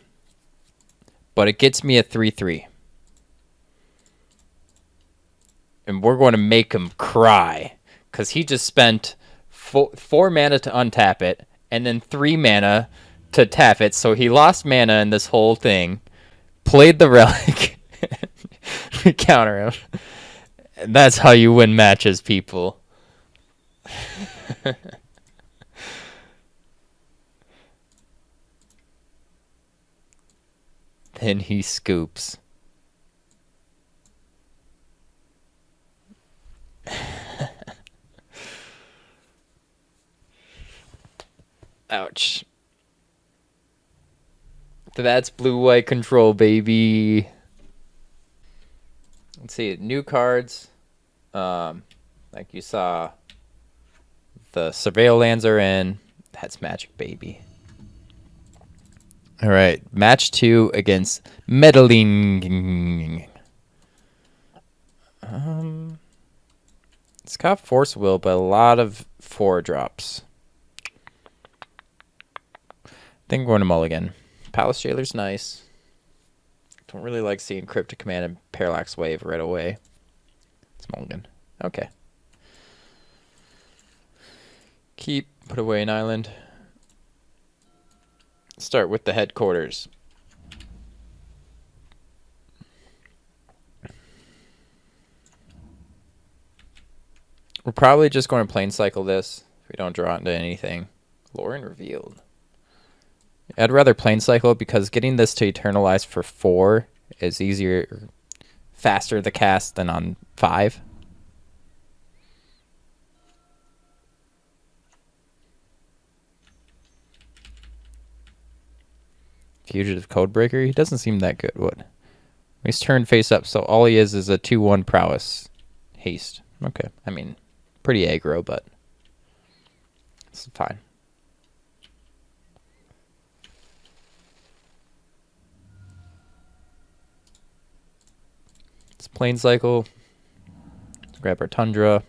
Speaker 1: but it gets me a 3/3. And we're going to make him cry. Because he just spent 4 mana to untap it, and then 3 mana to tap it. So he lost mana in this whole thing. Played the Relic. We counter him. And that's how you win matches, people. Then he scoops. Ouch. That's blue-white control, baby. Let's see. New cards. Like you saw, the Surveil lands are in. That's Magic, baby. All right. Match 2 against Meddling. It's got Force Will, but a lot of 4-drops. I think I'm going to Mulligan. Palace Jailer's nice. Don't really like seeing Cryptic Command and Parallax Wave right away. It's Mulligan. Okay. Keep. Put away an island. Start with the headquarters. We're probably just going to Plane Cycle this if we don't draw into anything. Lauren revealed. I'd rather Plane Cycle because getting this to Eternalize for 4 is easier, faster to cast than on 5. Fugitive Codebreaker, he doesn't seem that good. What? He's turned face up, so all he is a 2/1 prowess haste. Okay, I mean, pretty aggro, but it's fine. It's Plane Cycle. Let's grab our Tundra.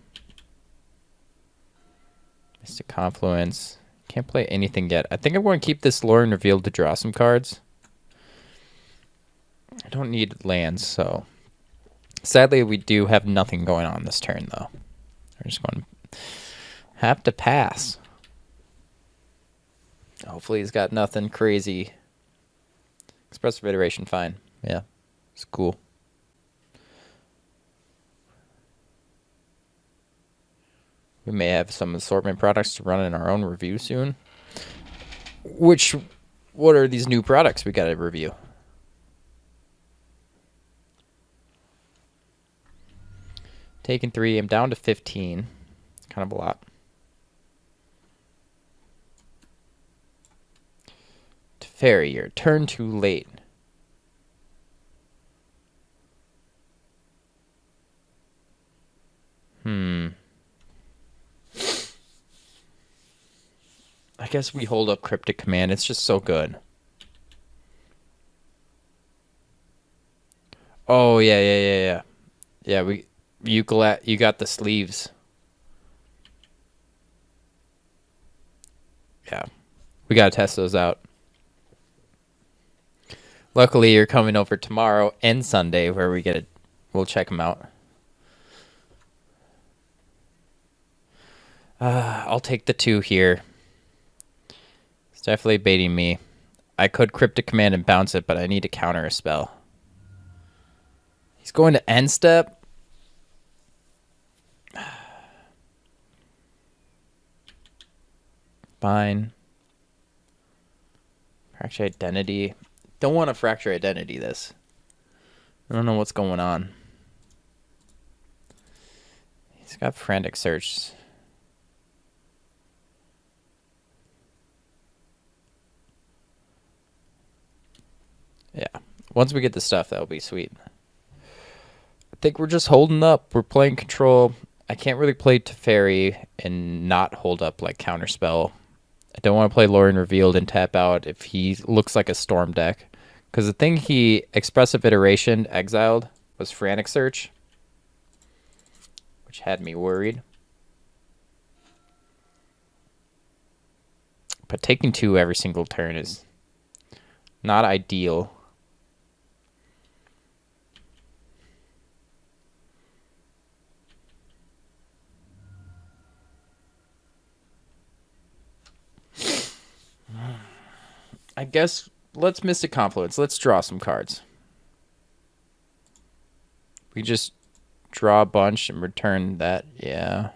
Speaker 1: Mystic Confluence. Can't play anything yet. I think I'm going to keep this Lore and Reveal to draw some cards. I don't need lands, so... Sadly, we do have nothing going on this turn, though. We're just going to have to pass. Hopefully he's got nothing crazy. Expressive Iteration, fine. Yeah, it's cool. We may have some assortment products to run in our own review soon. What are these new products we got to review? Taking 3, I'm down to 15. Kind of a lot. Teferi, your turn too late. I guess we hold up Cryptic Command. It's just so good. Oh, yeah. Yeah, you got the sleeves. Yeah. We got to test those out. Luckily, you're coming over tomorrow and Sunday where we'll check them out. I'll take the 2 here. It's definitely baiting me. I could Cryptic Command and bounce it, but I need to counter a spell. He's going to end step. Fine. Fracture identity. Don't want to fracture identity this. I don't know what's going on. He's got frantic search. Yeah. Once we get the stuff, that'll be sweet. I think we're just holding up. We're playing control. I can't really play Teferi and not hold up like Counterspell. I don't want to play Lorien Revealed and tap out if he looks like a Storm deck. Because the thing he Expressive Iteration exiled was Frantic Search, which had me worried. But taking 2 every single turn is not ideal. I guess let's Mystic Confluence. Let's draw some cards. We just draw a bunch and return that. Yeah.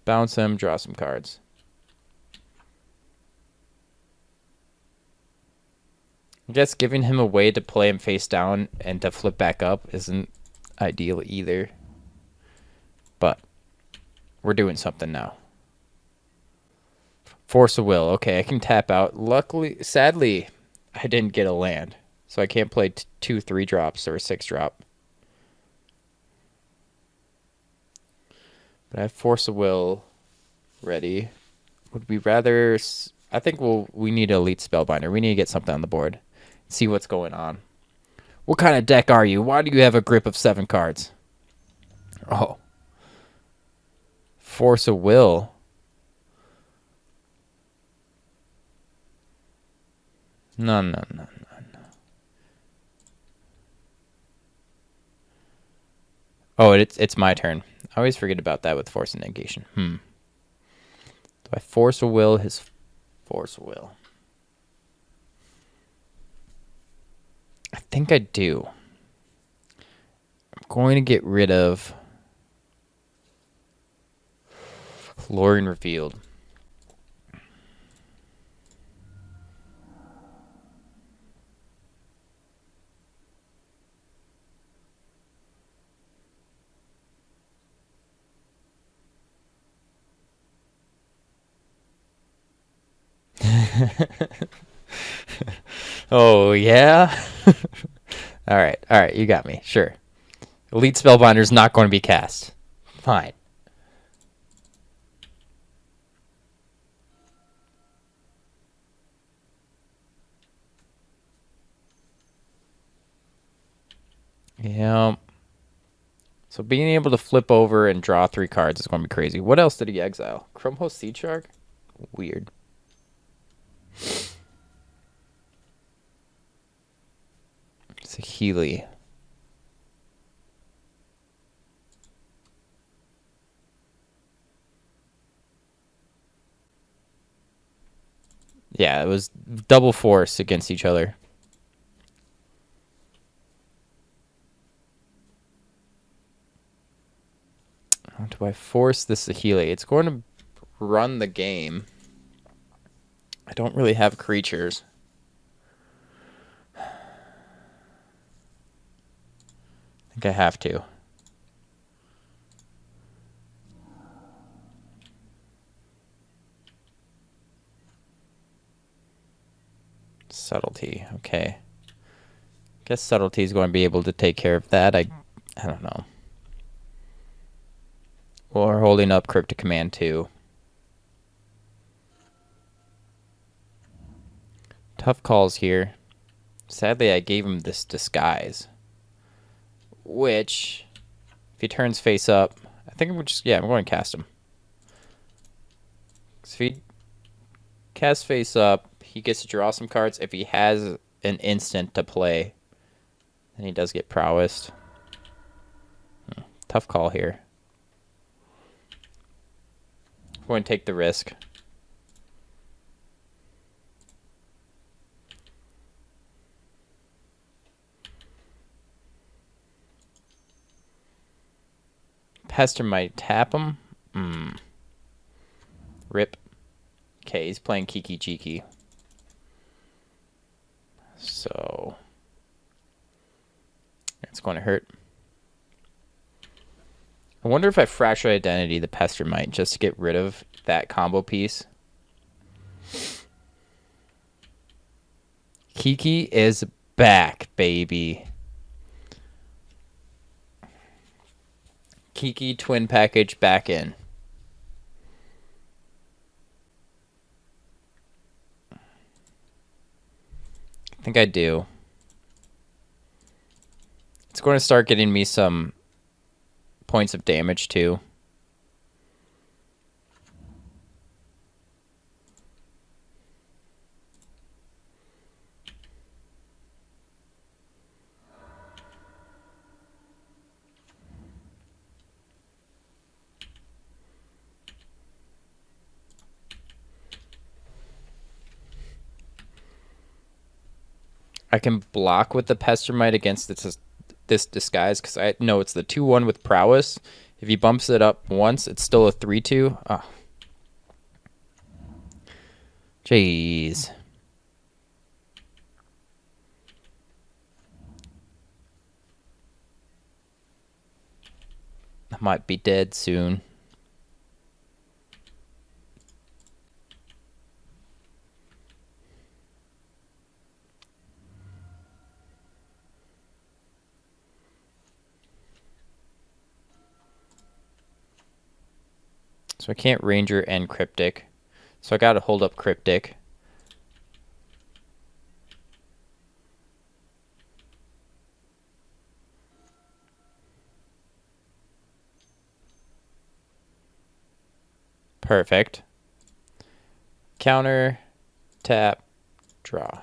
Speaker 1: Bounce him, draw some cards. I guess giving him a way to play him face down and to flip back up isn't ideal either. But we're doing something now. Force of Will. Okay, I can tap out. Luckily, sadly, I didn't get a land. So I can't play 2 3-drops or a 6-drop. But I have Force of Will ready. Would we rather... I think we need an Elite Spellbinder. We need to get something on the board. See what's going on. What kind of deck are you? Why do you have a grip of 7 cards? Oh. Force of Will. No. Oh, it's my turn. I always forget about that with Force and Negation. Do I Force of Will his Force of Will? I think I do. I'm going to get rid of Lorien Revealed. Oh, yeah? All right, you got me. Sure. Elite Spellbinder is not going to be cast. Fine. Yeah. So being able to flip over and draw 3 cards is going to be crazy. What else did he exile? Chromhost Seed Shark? Weird. It's a Healy. Yeah, it was double force against each other. How do I force this Saheeli? It's going to run the game. I don't really have creatures. I think I have to. Subtlety, okay. Guess Subtlety is going to be able to take care of that. I don't know. Or holding up Cryptic Command too. Tough calls here. Sadly, I gave him this Disguise. Which, if he turns face up, I think I'm just, I'm going to cast him. So if he casts face up, he gets to draw some cards. If he has an instant to play, then he does get prowessed. Tough call here. I'm going to take the risk. Pester might tap him. Rip. Okay, he's playing Kiki Jiki. So it's going to hurt. I wonder if I fracture identity the Pester might just to get rid of that combo piece. Kiki is back, baby. Kiki twin package back in. I think I do. It's going to start getting me some points of damage too. I can block with the Pestermite against this disguise because I know it's the 2-1 with prowess. If he bumps it up once, it's still a 3-2. Oh. Jeez. I might be dead soon. So I can't Ranger and Cryptic. So I gotta hold up Cryptic. Perfect. Counter, tap, draw.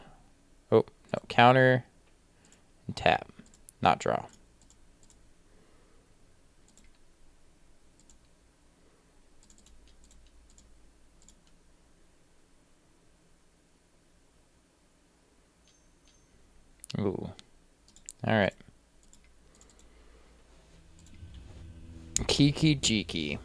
Speaker 1: Oh, no, counter, and tap, not draw. Ooh. All right. Kiki Jiki.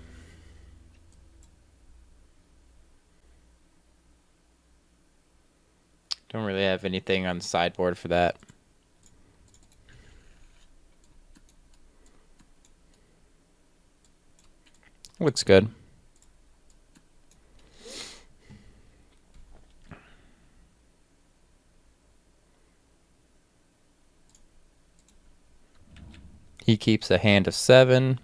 Speaker 1: Don't really have anything on the sideboard for that. Looks good. He keeps a hand of 7.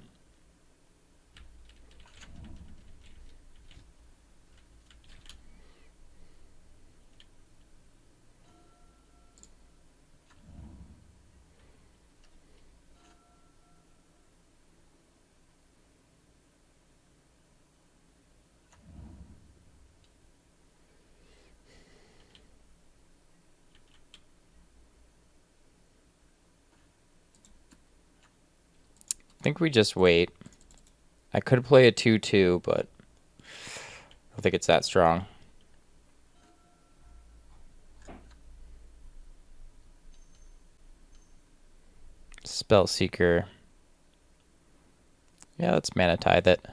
Speaker 1: I think we just wait. I could play a 2-2, but I don't think it's that strong. Spellseeker. Yeah, let's Mana Tithe it.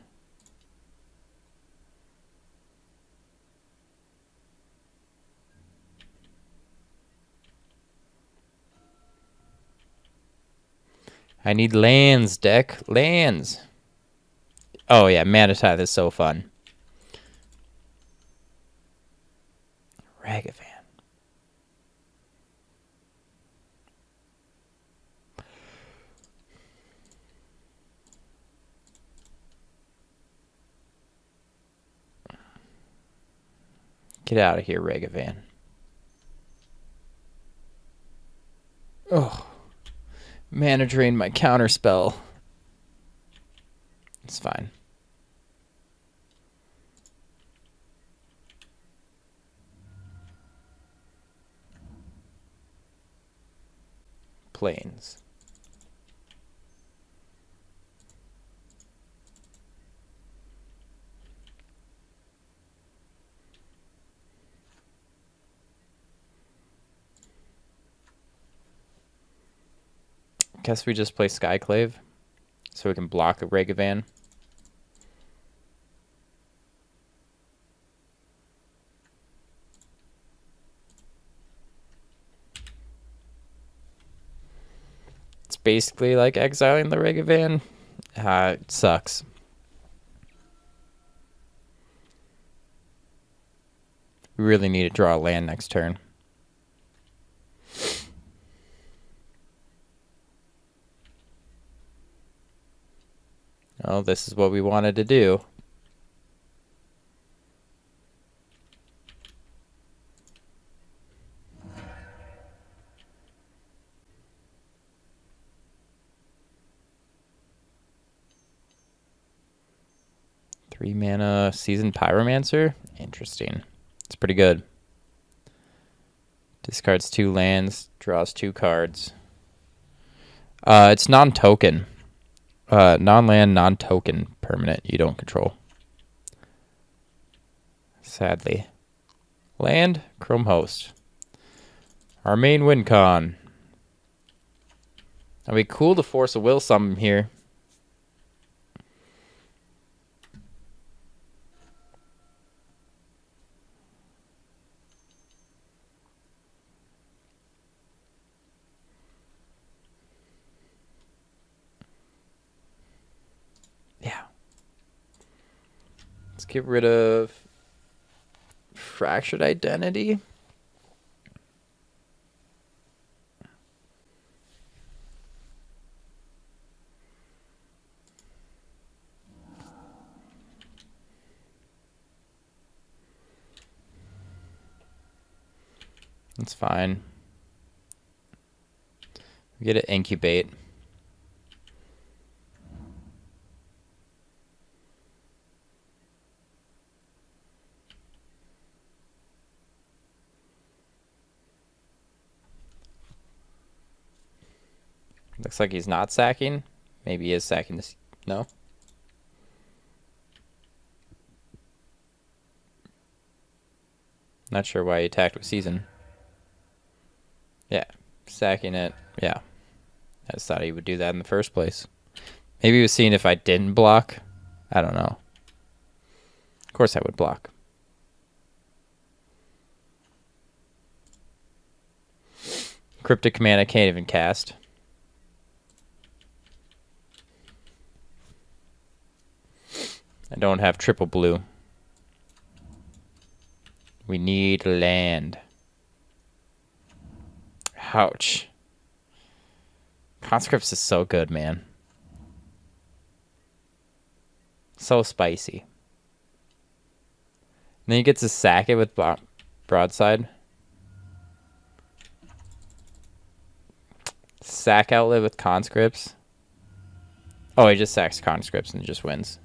Speaker 1: I need lands, deck. Lands. Oh, yeah. Mana Tithe is so fun. Ragavan. Get out of here, Ragavan. Oh. Mana drain my counter spell. It's fine. Plains. Guess we just play Skyclave. so we can block a Regavan. It's basically like exiling the Regavan. It sucks. We really need to draw a land next turn. Oh, this is what we wanted to do. Three mana Seasoned Pyromancer. Interesting. It's pretty good. Discards 2 lands, draws 2 cards. It's non-token. Non-land, non-token permanent you don't control. Sadly. Land, Chrome Host. Our main win con. It'd be cool to force a will summon here. Yeah. Let's get rid of Fractured Identity. That's fine. We get to incubate. Looks like he's not sacking. Maybe he is sacking this. No? Not sure why he attacked with Season. Yeah, sacking it. Yeah. I just thought he would do that in the first place. Maybe he was seeing if I didn't block. I don't know. Of course I would block. Cryptic Command I can't even cast. I don't have triple blue. We need land. Ouch. Conscripts is so good, man. So spicy. And then he gets to sack it with broadside. Sack outlet with conscripts. Oh, he just sacks conscripts and just wins.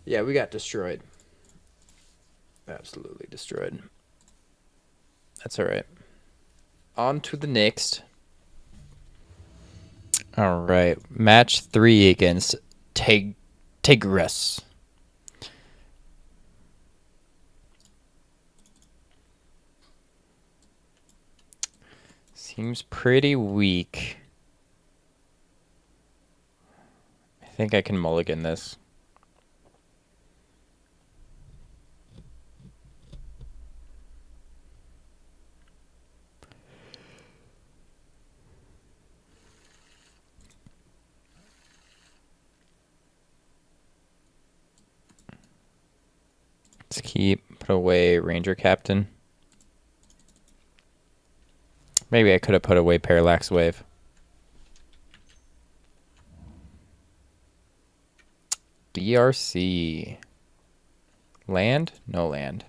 Speaker 1: Yeah, we got destroyed. Absolutely destroyed. That's all right. On to the next. All right. Match 3 against Tigris. Seems pretty weak. I think I can mulligan this. Let's put away Ranger Captain. Maybe I could have put away Parallax Wave. DRC. Land? No land.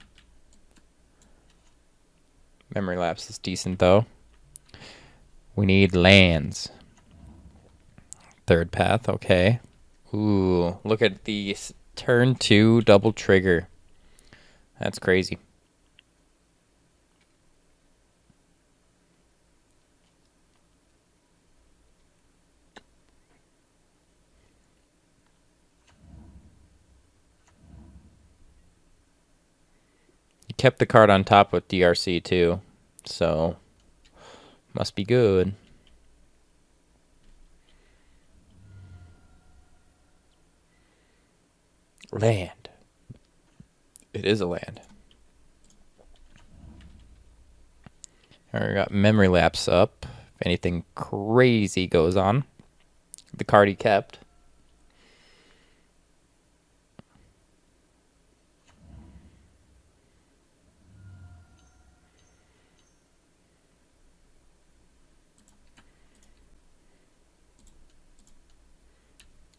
Speaker 1: Memory Lapse is decent, though. We need lands. Third path, okay. Ooh, look at the turn 2 double trigger. That's crazy. He kept the card on top with DRC too, so must be good. Land. It is a land. All right, we got memory lapse up. If anything crazy goes on. The card he kept.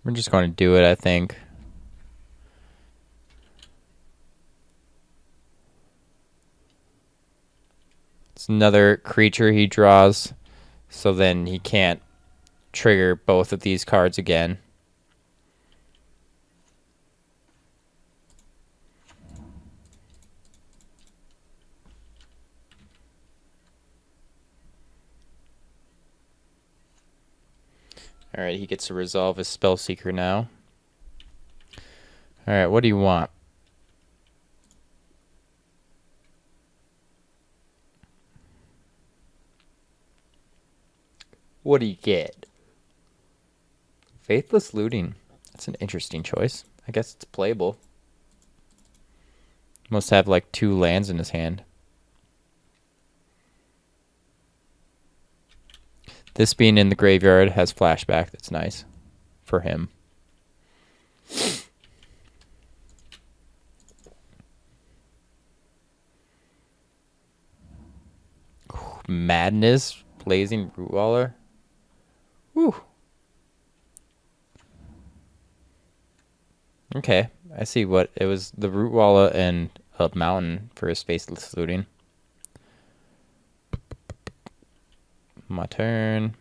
Speaker 1: We're just going to do it, I think. It's another creature he draws, so then he can't trigger both of these cards again. Alright, he gets to resolve his Spellseeker now. Alright, what do you want? What do you get? Faithless Looting. That's an interesting choice. I guess it's playable. Must have like 2 lands in his hand. This being in the graveyard has flashback. That's nice for him. Madness. Blazing Rootwaller. Whew. Okay. I see what it was. The Rootwaller and a mountain for his Faithless Looting. My turn.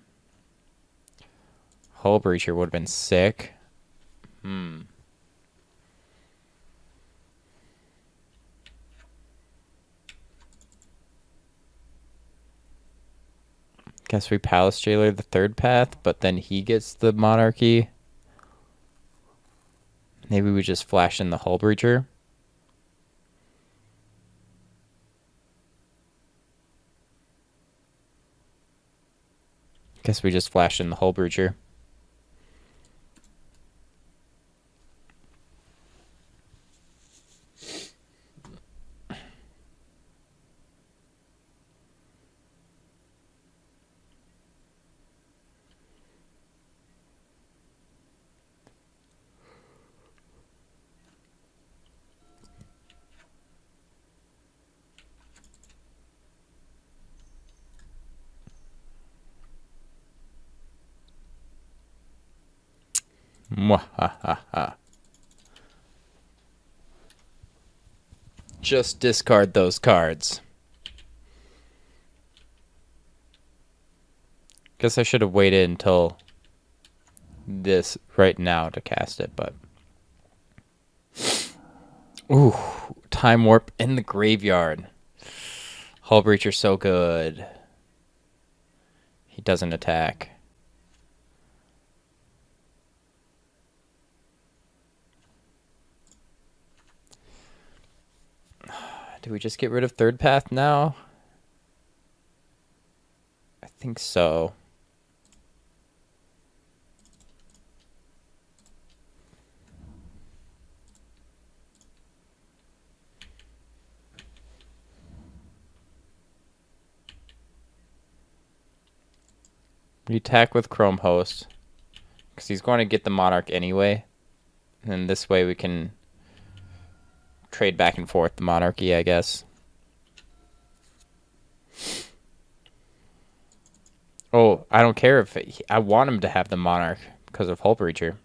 Speaker 1: Hull Breacher would have been sick. Guess we Palace Jailer the 3rd path, but then he gets the Monarchy. Maybe we just flash in the Hull Breacher. Guess we just flash in the Hull Breacher. Mwahaha. Just discard those cards. Guess I should have waited until this right now to cast it, but... Ooh, Time Warp in the graveyard. Hull Breacher so good. He doesn't attack. Do we just get rid of 3rd path now? I think so. We attack with Chrome Host because he's going to get the Monarch anyway. And this way we can trade back and forth the Monarchy, I guess. Oh, I don't care if I want him to have the Monarch because of Hull Breacher.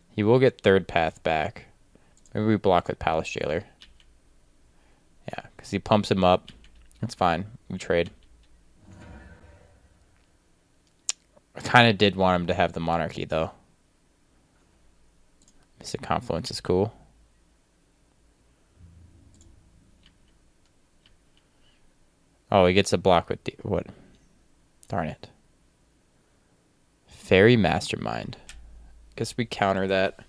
Speaker 1: He will get 3rd path back. Maybe we block with Palace Jailer. Yeah, because he pumps him up. That's fine. We trade. I kind of did want him to have the Monarchy, though. Mystic Confluence is cool. Oh, he gets a block with the... What? Darn it. Fairy Mastermind. Guess we counter that.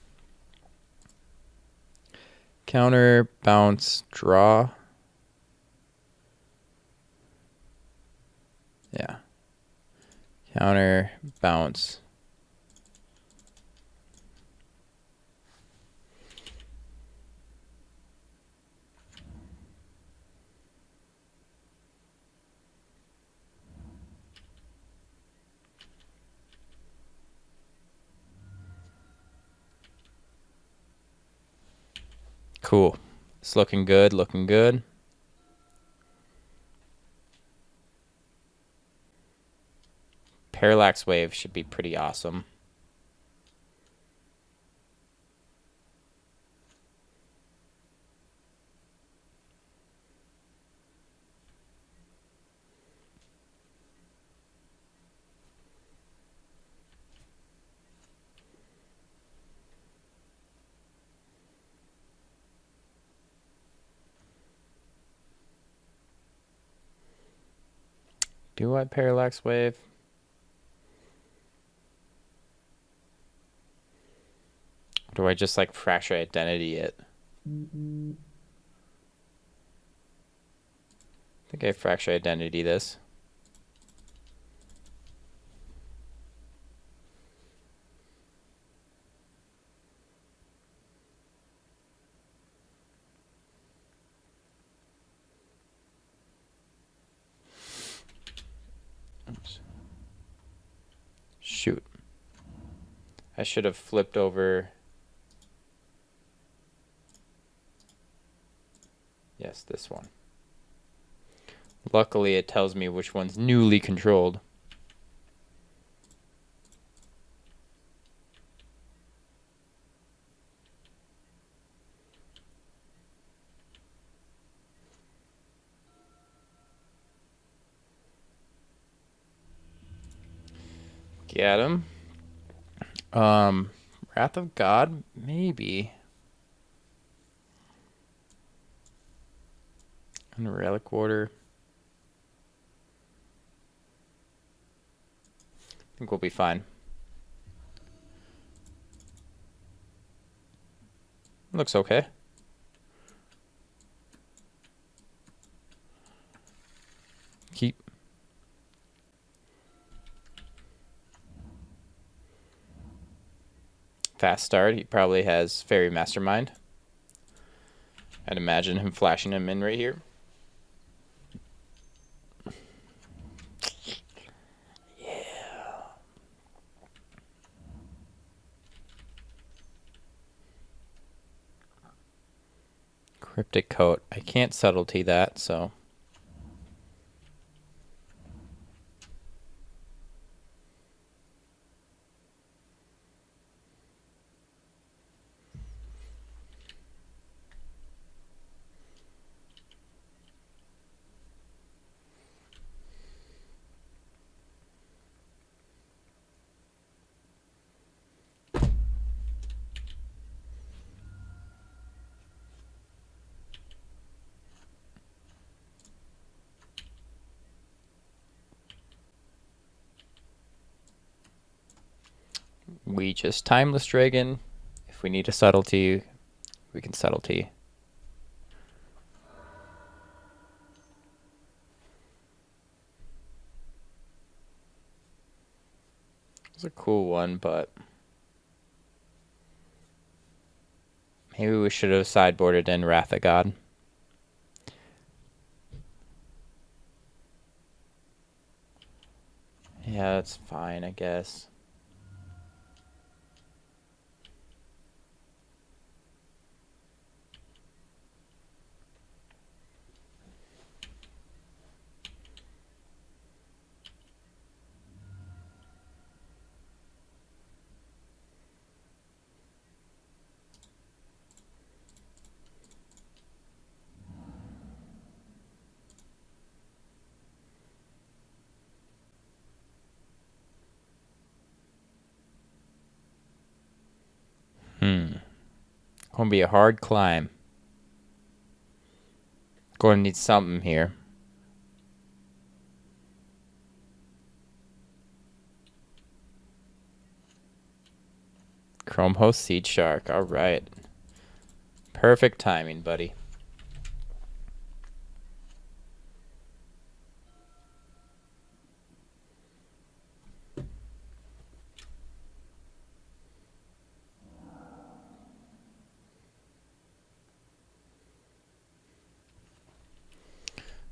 Speaker 1: Counter, bounce, draw. Yeah. Counter, bounce. Cool. It's looking good, looking good. Parallax Wave should be pretty awesome. Do I Parallax Wave? Do I just like Fracture Identity it? I think I Fracture Identity this. Oops. Shoot. I should have flipped over. Yes, this one. Luckily, it tells me which one's newly controlled. Get him. Wrath of God, maybe. And Relic Water. I think we'll be fine. Looks okay. Keep. Fast start. He probably has Fairy Mastermind. I'd imagine him flashing him in right here. Yeah. Cryptic Coat. I can't subtlety that, so. We just Timeless Dragon. If we need a subtlety, we can subtlety. It's a cool one, but maybe we should have sideboarded in Wrath of God. Yeah, that's fine, I guess. Gonna be a hard climb. Gonna need something here. Chrome Host Seed Shark. All right. Perfect timing, buddy.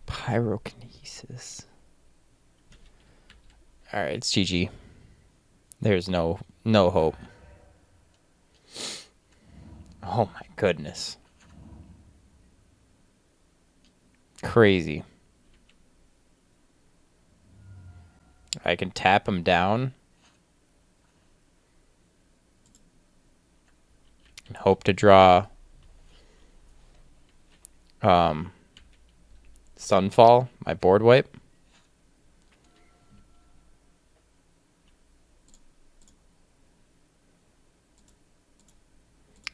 Speaker 1: Pyrokinesis. All right, it's GG. There's no hope. Oh my goodness. Crazy. I can tap him down and hope to draw Sunfall, my board wipe.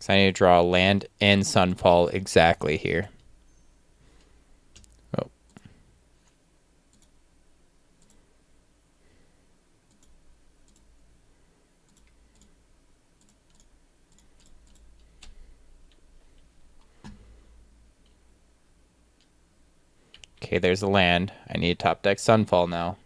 Speaker 1: So I need to draw a land and Sunfall exactly here. Oh. Okay, there's the land. I need top deck Sunfall now.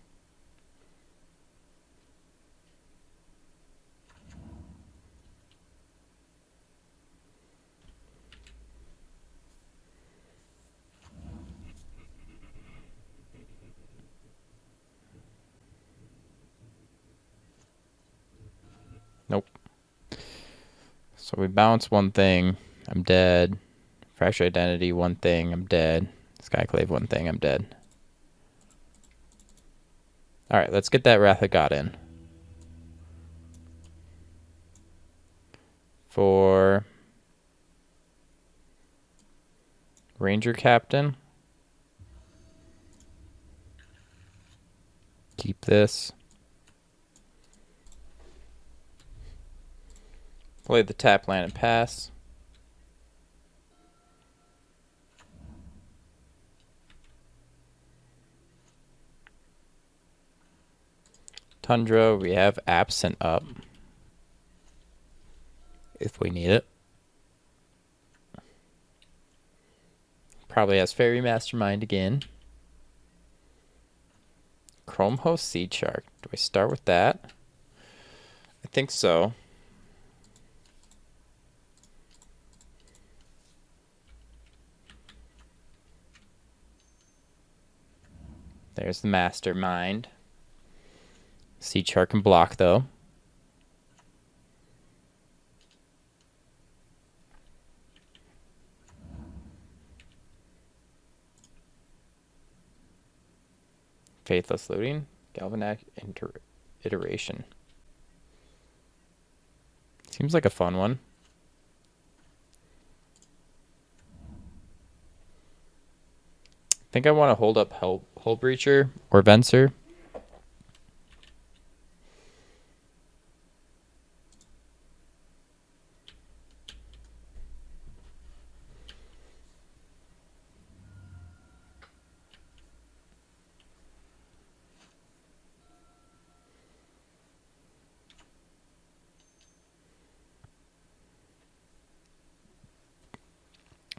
Speaker 1: Nope. So we bounce one thing, I'm dead. Fractured Identity, one thing, I'm dead. Skyclave, one thing, I'm dead. Alright, let's get that Wrath of God in. For Ranger Captain. Keep this. Play the tap land and pass. Tundra, we have Absent up. If we need it. Probably has Fairy Mastermind again. Chrome Host Seed Shark. Do I start with that? I think so. There's the Mastermind. Seed Shark can block though. Faithless Looting. Galvanic Iteration. Seems like a fun one. I think I want to hold up Hull Breacher or Venser.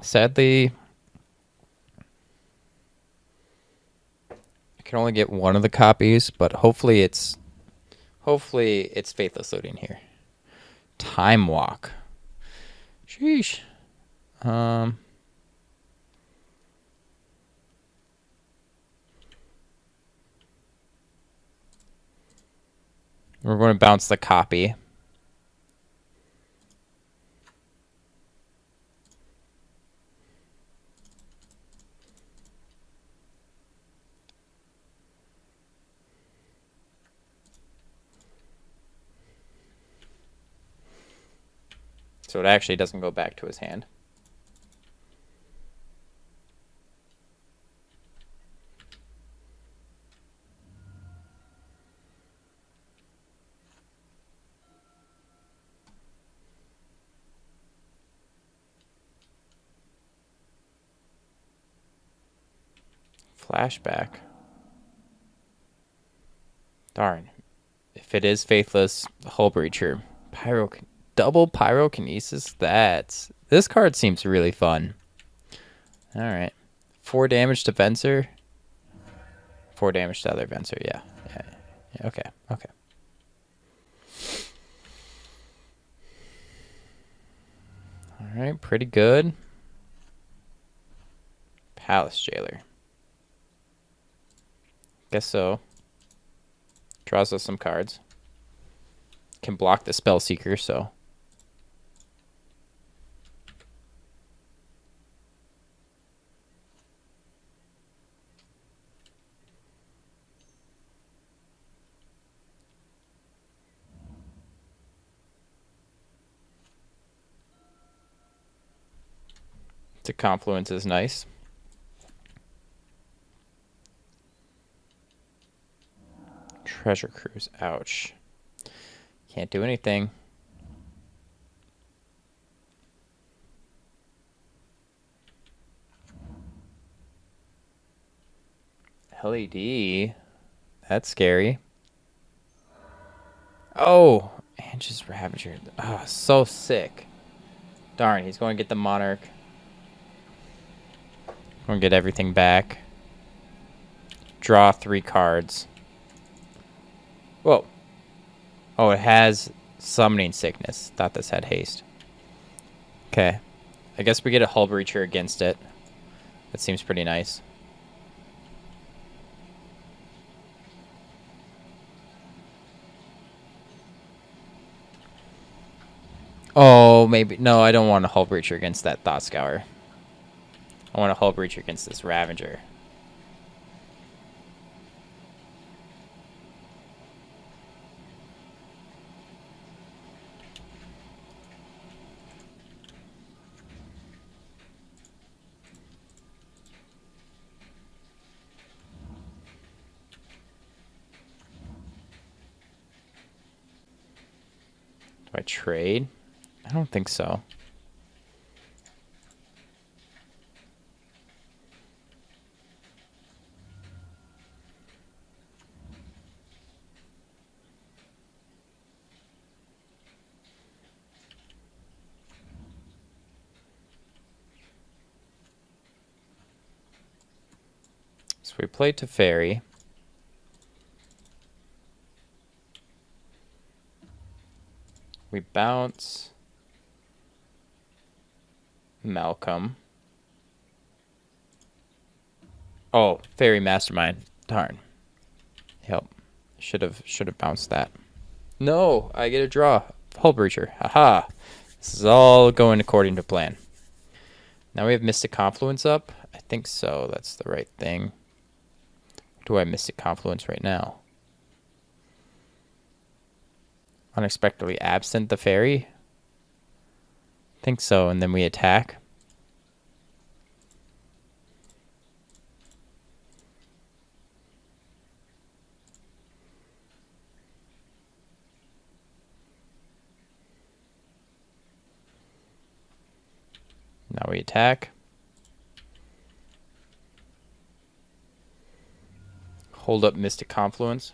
Speaker 1: Sadly, I can only get one of the copies, but hopefully it's Faithless Looting here. Time Walk. Sheesh. We're going to bounce the copy. So it actually doesn't go back to his hand. Flashback. Darn. If it is Faithless Hull Breacher, double Pyrokinesis. This card seems really fun. All right, 4 damage to Venser. 4 damage to other Venser. Yeah. Okay. All right, pretty good. Palace Jailer. Guess so. Draws us some cards. Can block the Spell Seeker, so. Mystic Confluence is nice. Treasure Cruise. Ouch. Can't do anything. LED. That's scary. Oh, and just Ravager. Oh, so sick. Darn, he's going to get the Monarch. Going to get everything back. Draw 3 cards. Whoa. Oh, it has Summoning Sickness. Thought this had haste. Okay. I guess we get a Hull Breacher against it. That seems pretty nice. Oh, maybe. No, I don't want a Hull Breacher against that Thought Scour. I want a Hull Breacher against this Ravager. Do I trade? I don't think so. So we play Teferi. We bounce Malcolm. Oh, Fairy Mastermind. Darn. Yep. Should have bounced that. No, I get a draw. Hull Breacher. Haha. This is all going according to plan. Now we have Mystic Confluence up. I think so. That's the right thing. Do I have Mystic Confluence right now? Unexpectedly absent the fairy? I think so, and then we attack. Now we attack. Hold up Mystic Confluence.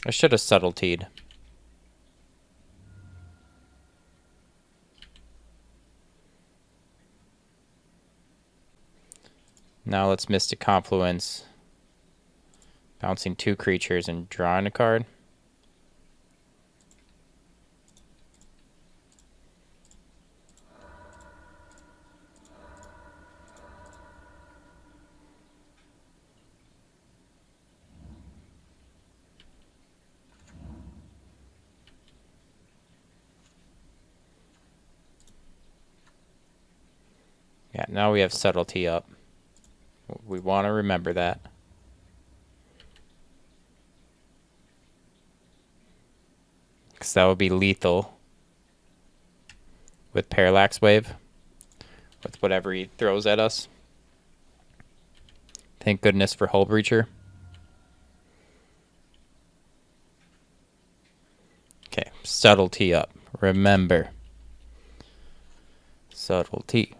Speaker 1: I should have subtletied. Now let's Mystic Confluence. Bouncing 2 creatures and drawing a card. Yeah, now we have Subtlety up. We want to remember that. Because that would be lethal with Parallax Wave. With whatever he throws at us. Thank goodness for Hull Breacher. Okay, Subtlety up. Remember. Subtlety.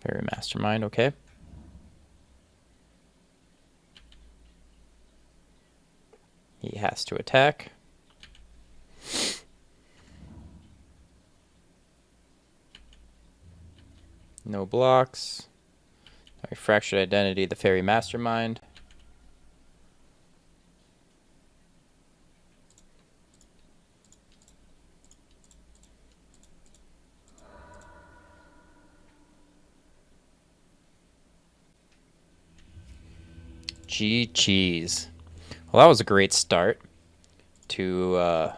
Speaker 1: Fairy Mastermind, okay. He has to attack. No blocks. Fractured Identity, the Fairy Mastermind. G Cheese. Well, that was a great start to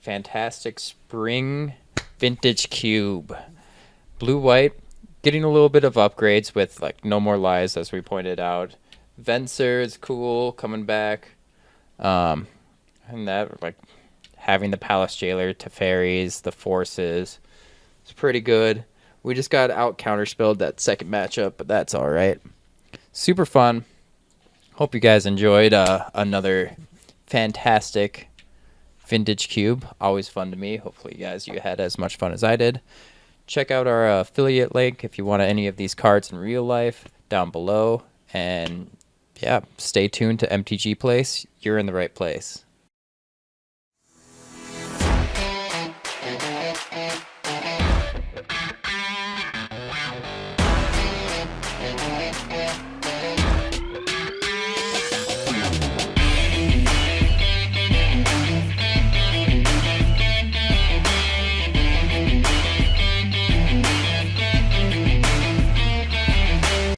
Speaker 1: Fantastic Spring Vintage Cube. Blue-white, getting a little bit of upgrades with like No More Lies, as we pointed out. Venser is cool, coming back. And that, like, having the Palace Jailer, Teferis, the Forces, it's pretty good. We just got out counterspelled that second matchup, but that's all right. Super fun. Hope you guys enjoyed another fantastic vintage cube. Always fun to me. Hopefully you had as much fun as I did. Check out our affiliate link if you want any of these cards in real life down below. And yeah, stay tuned to MTG Place. You're in the right place.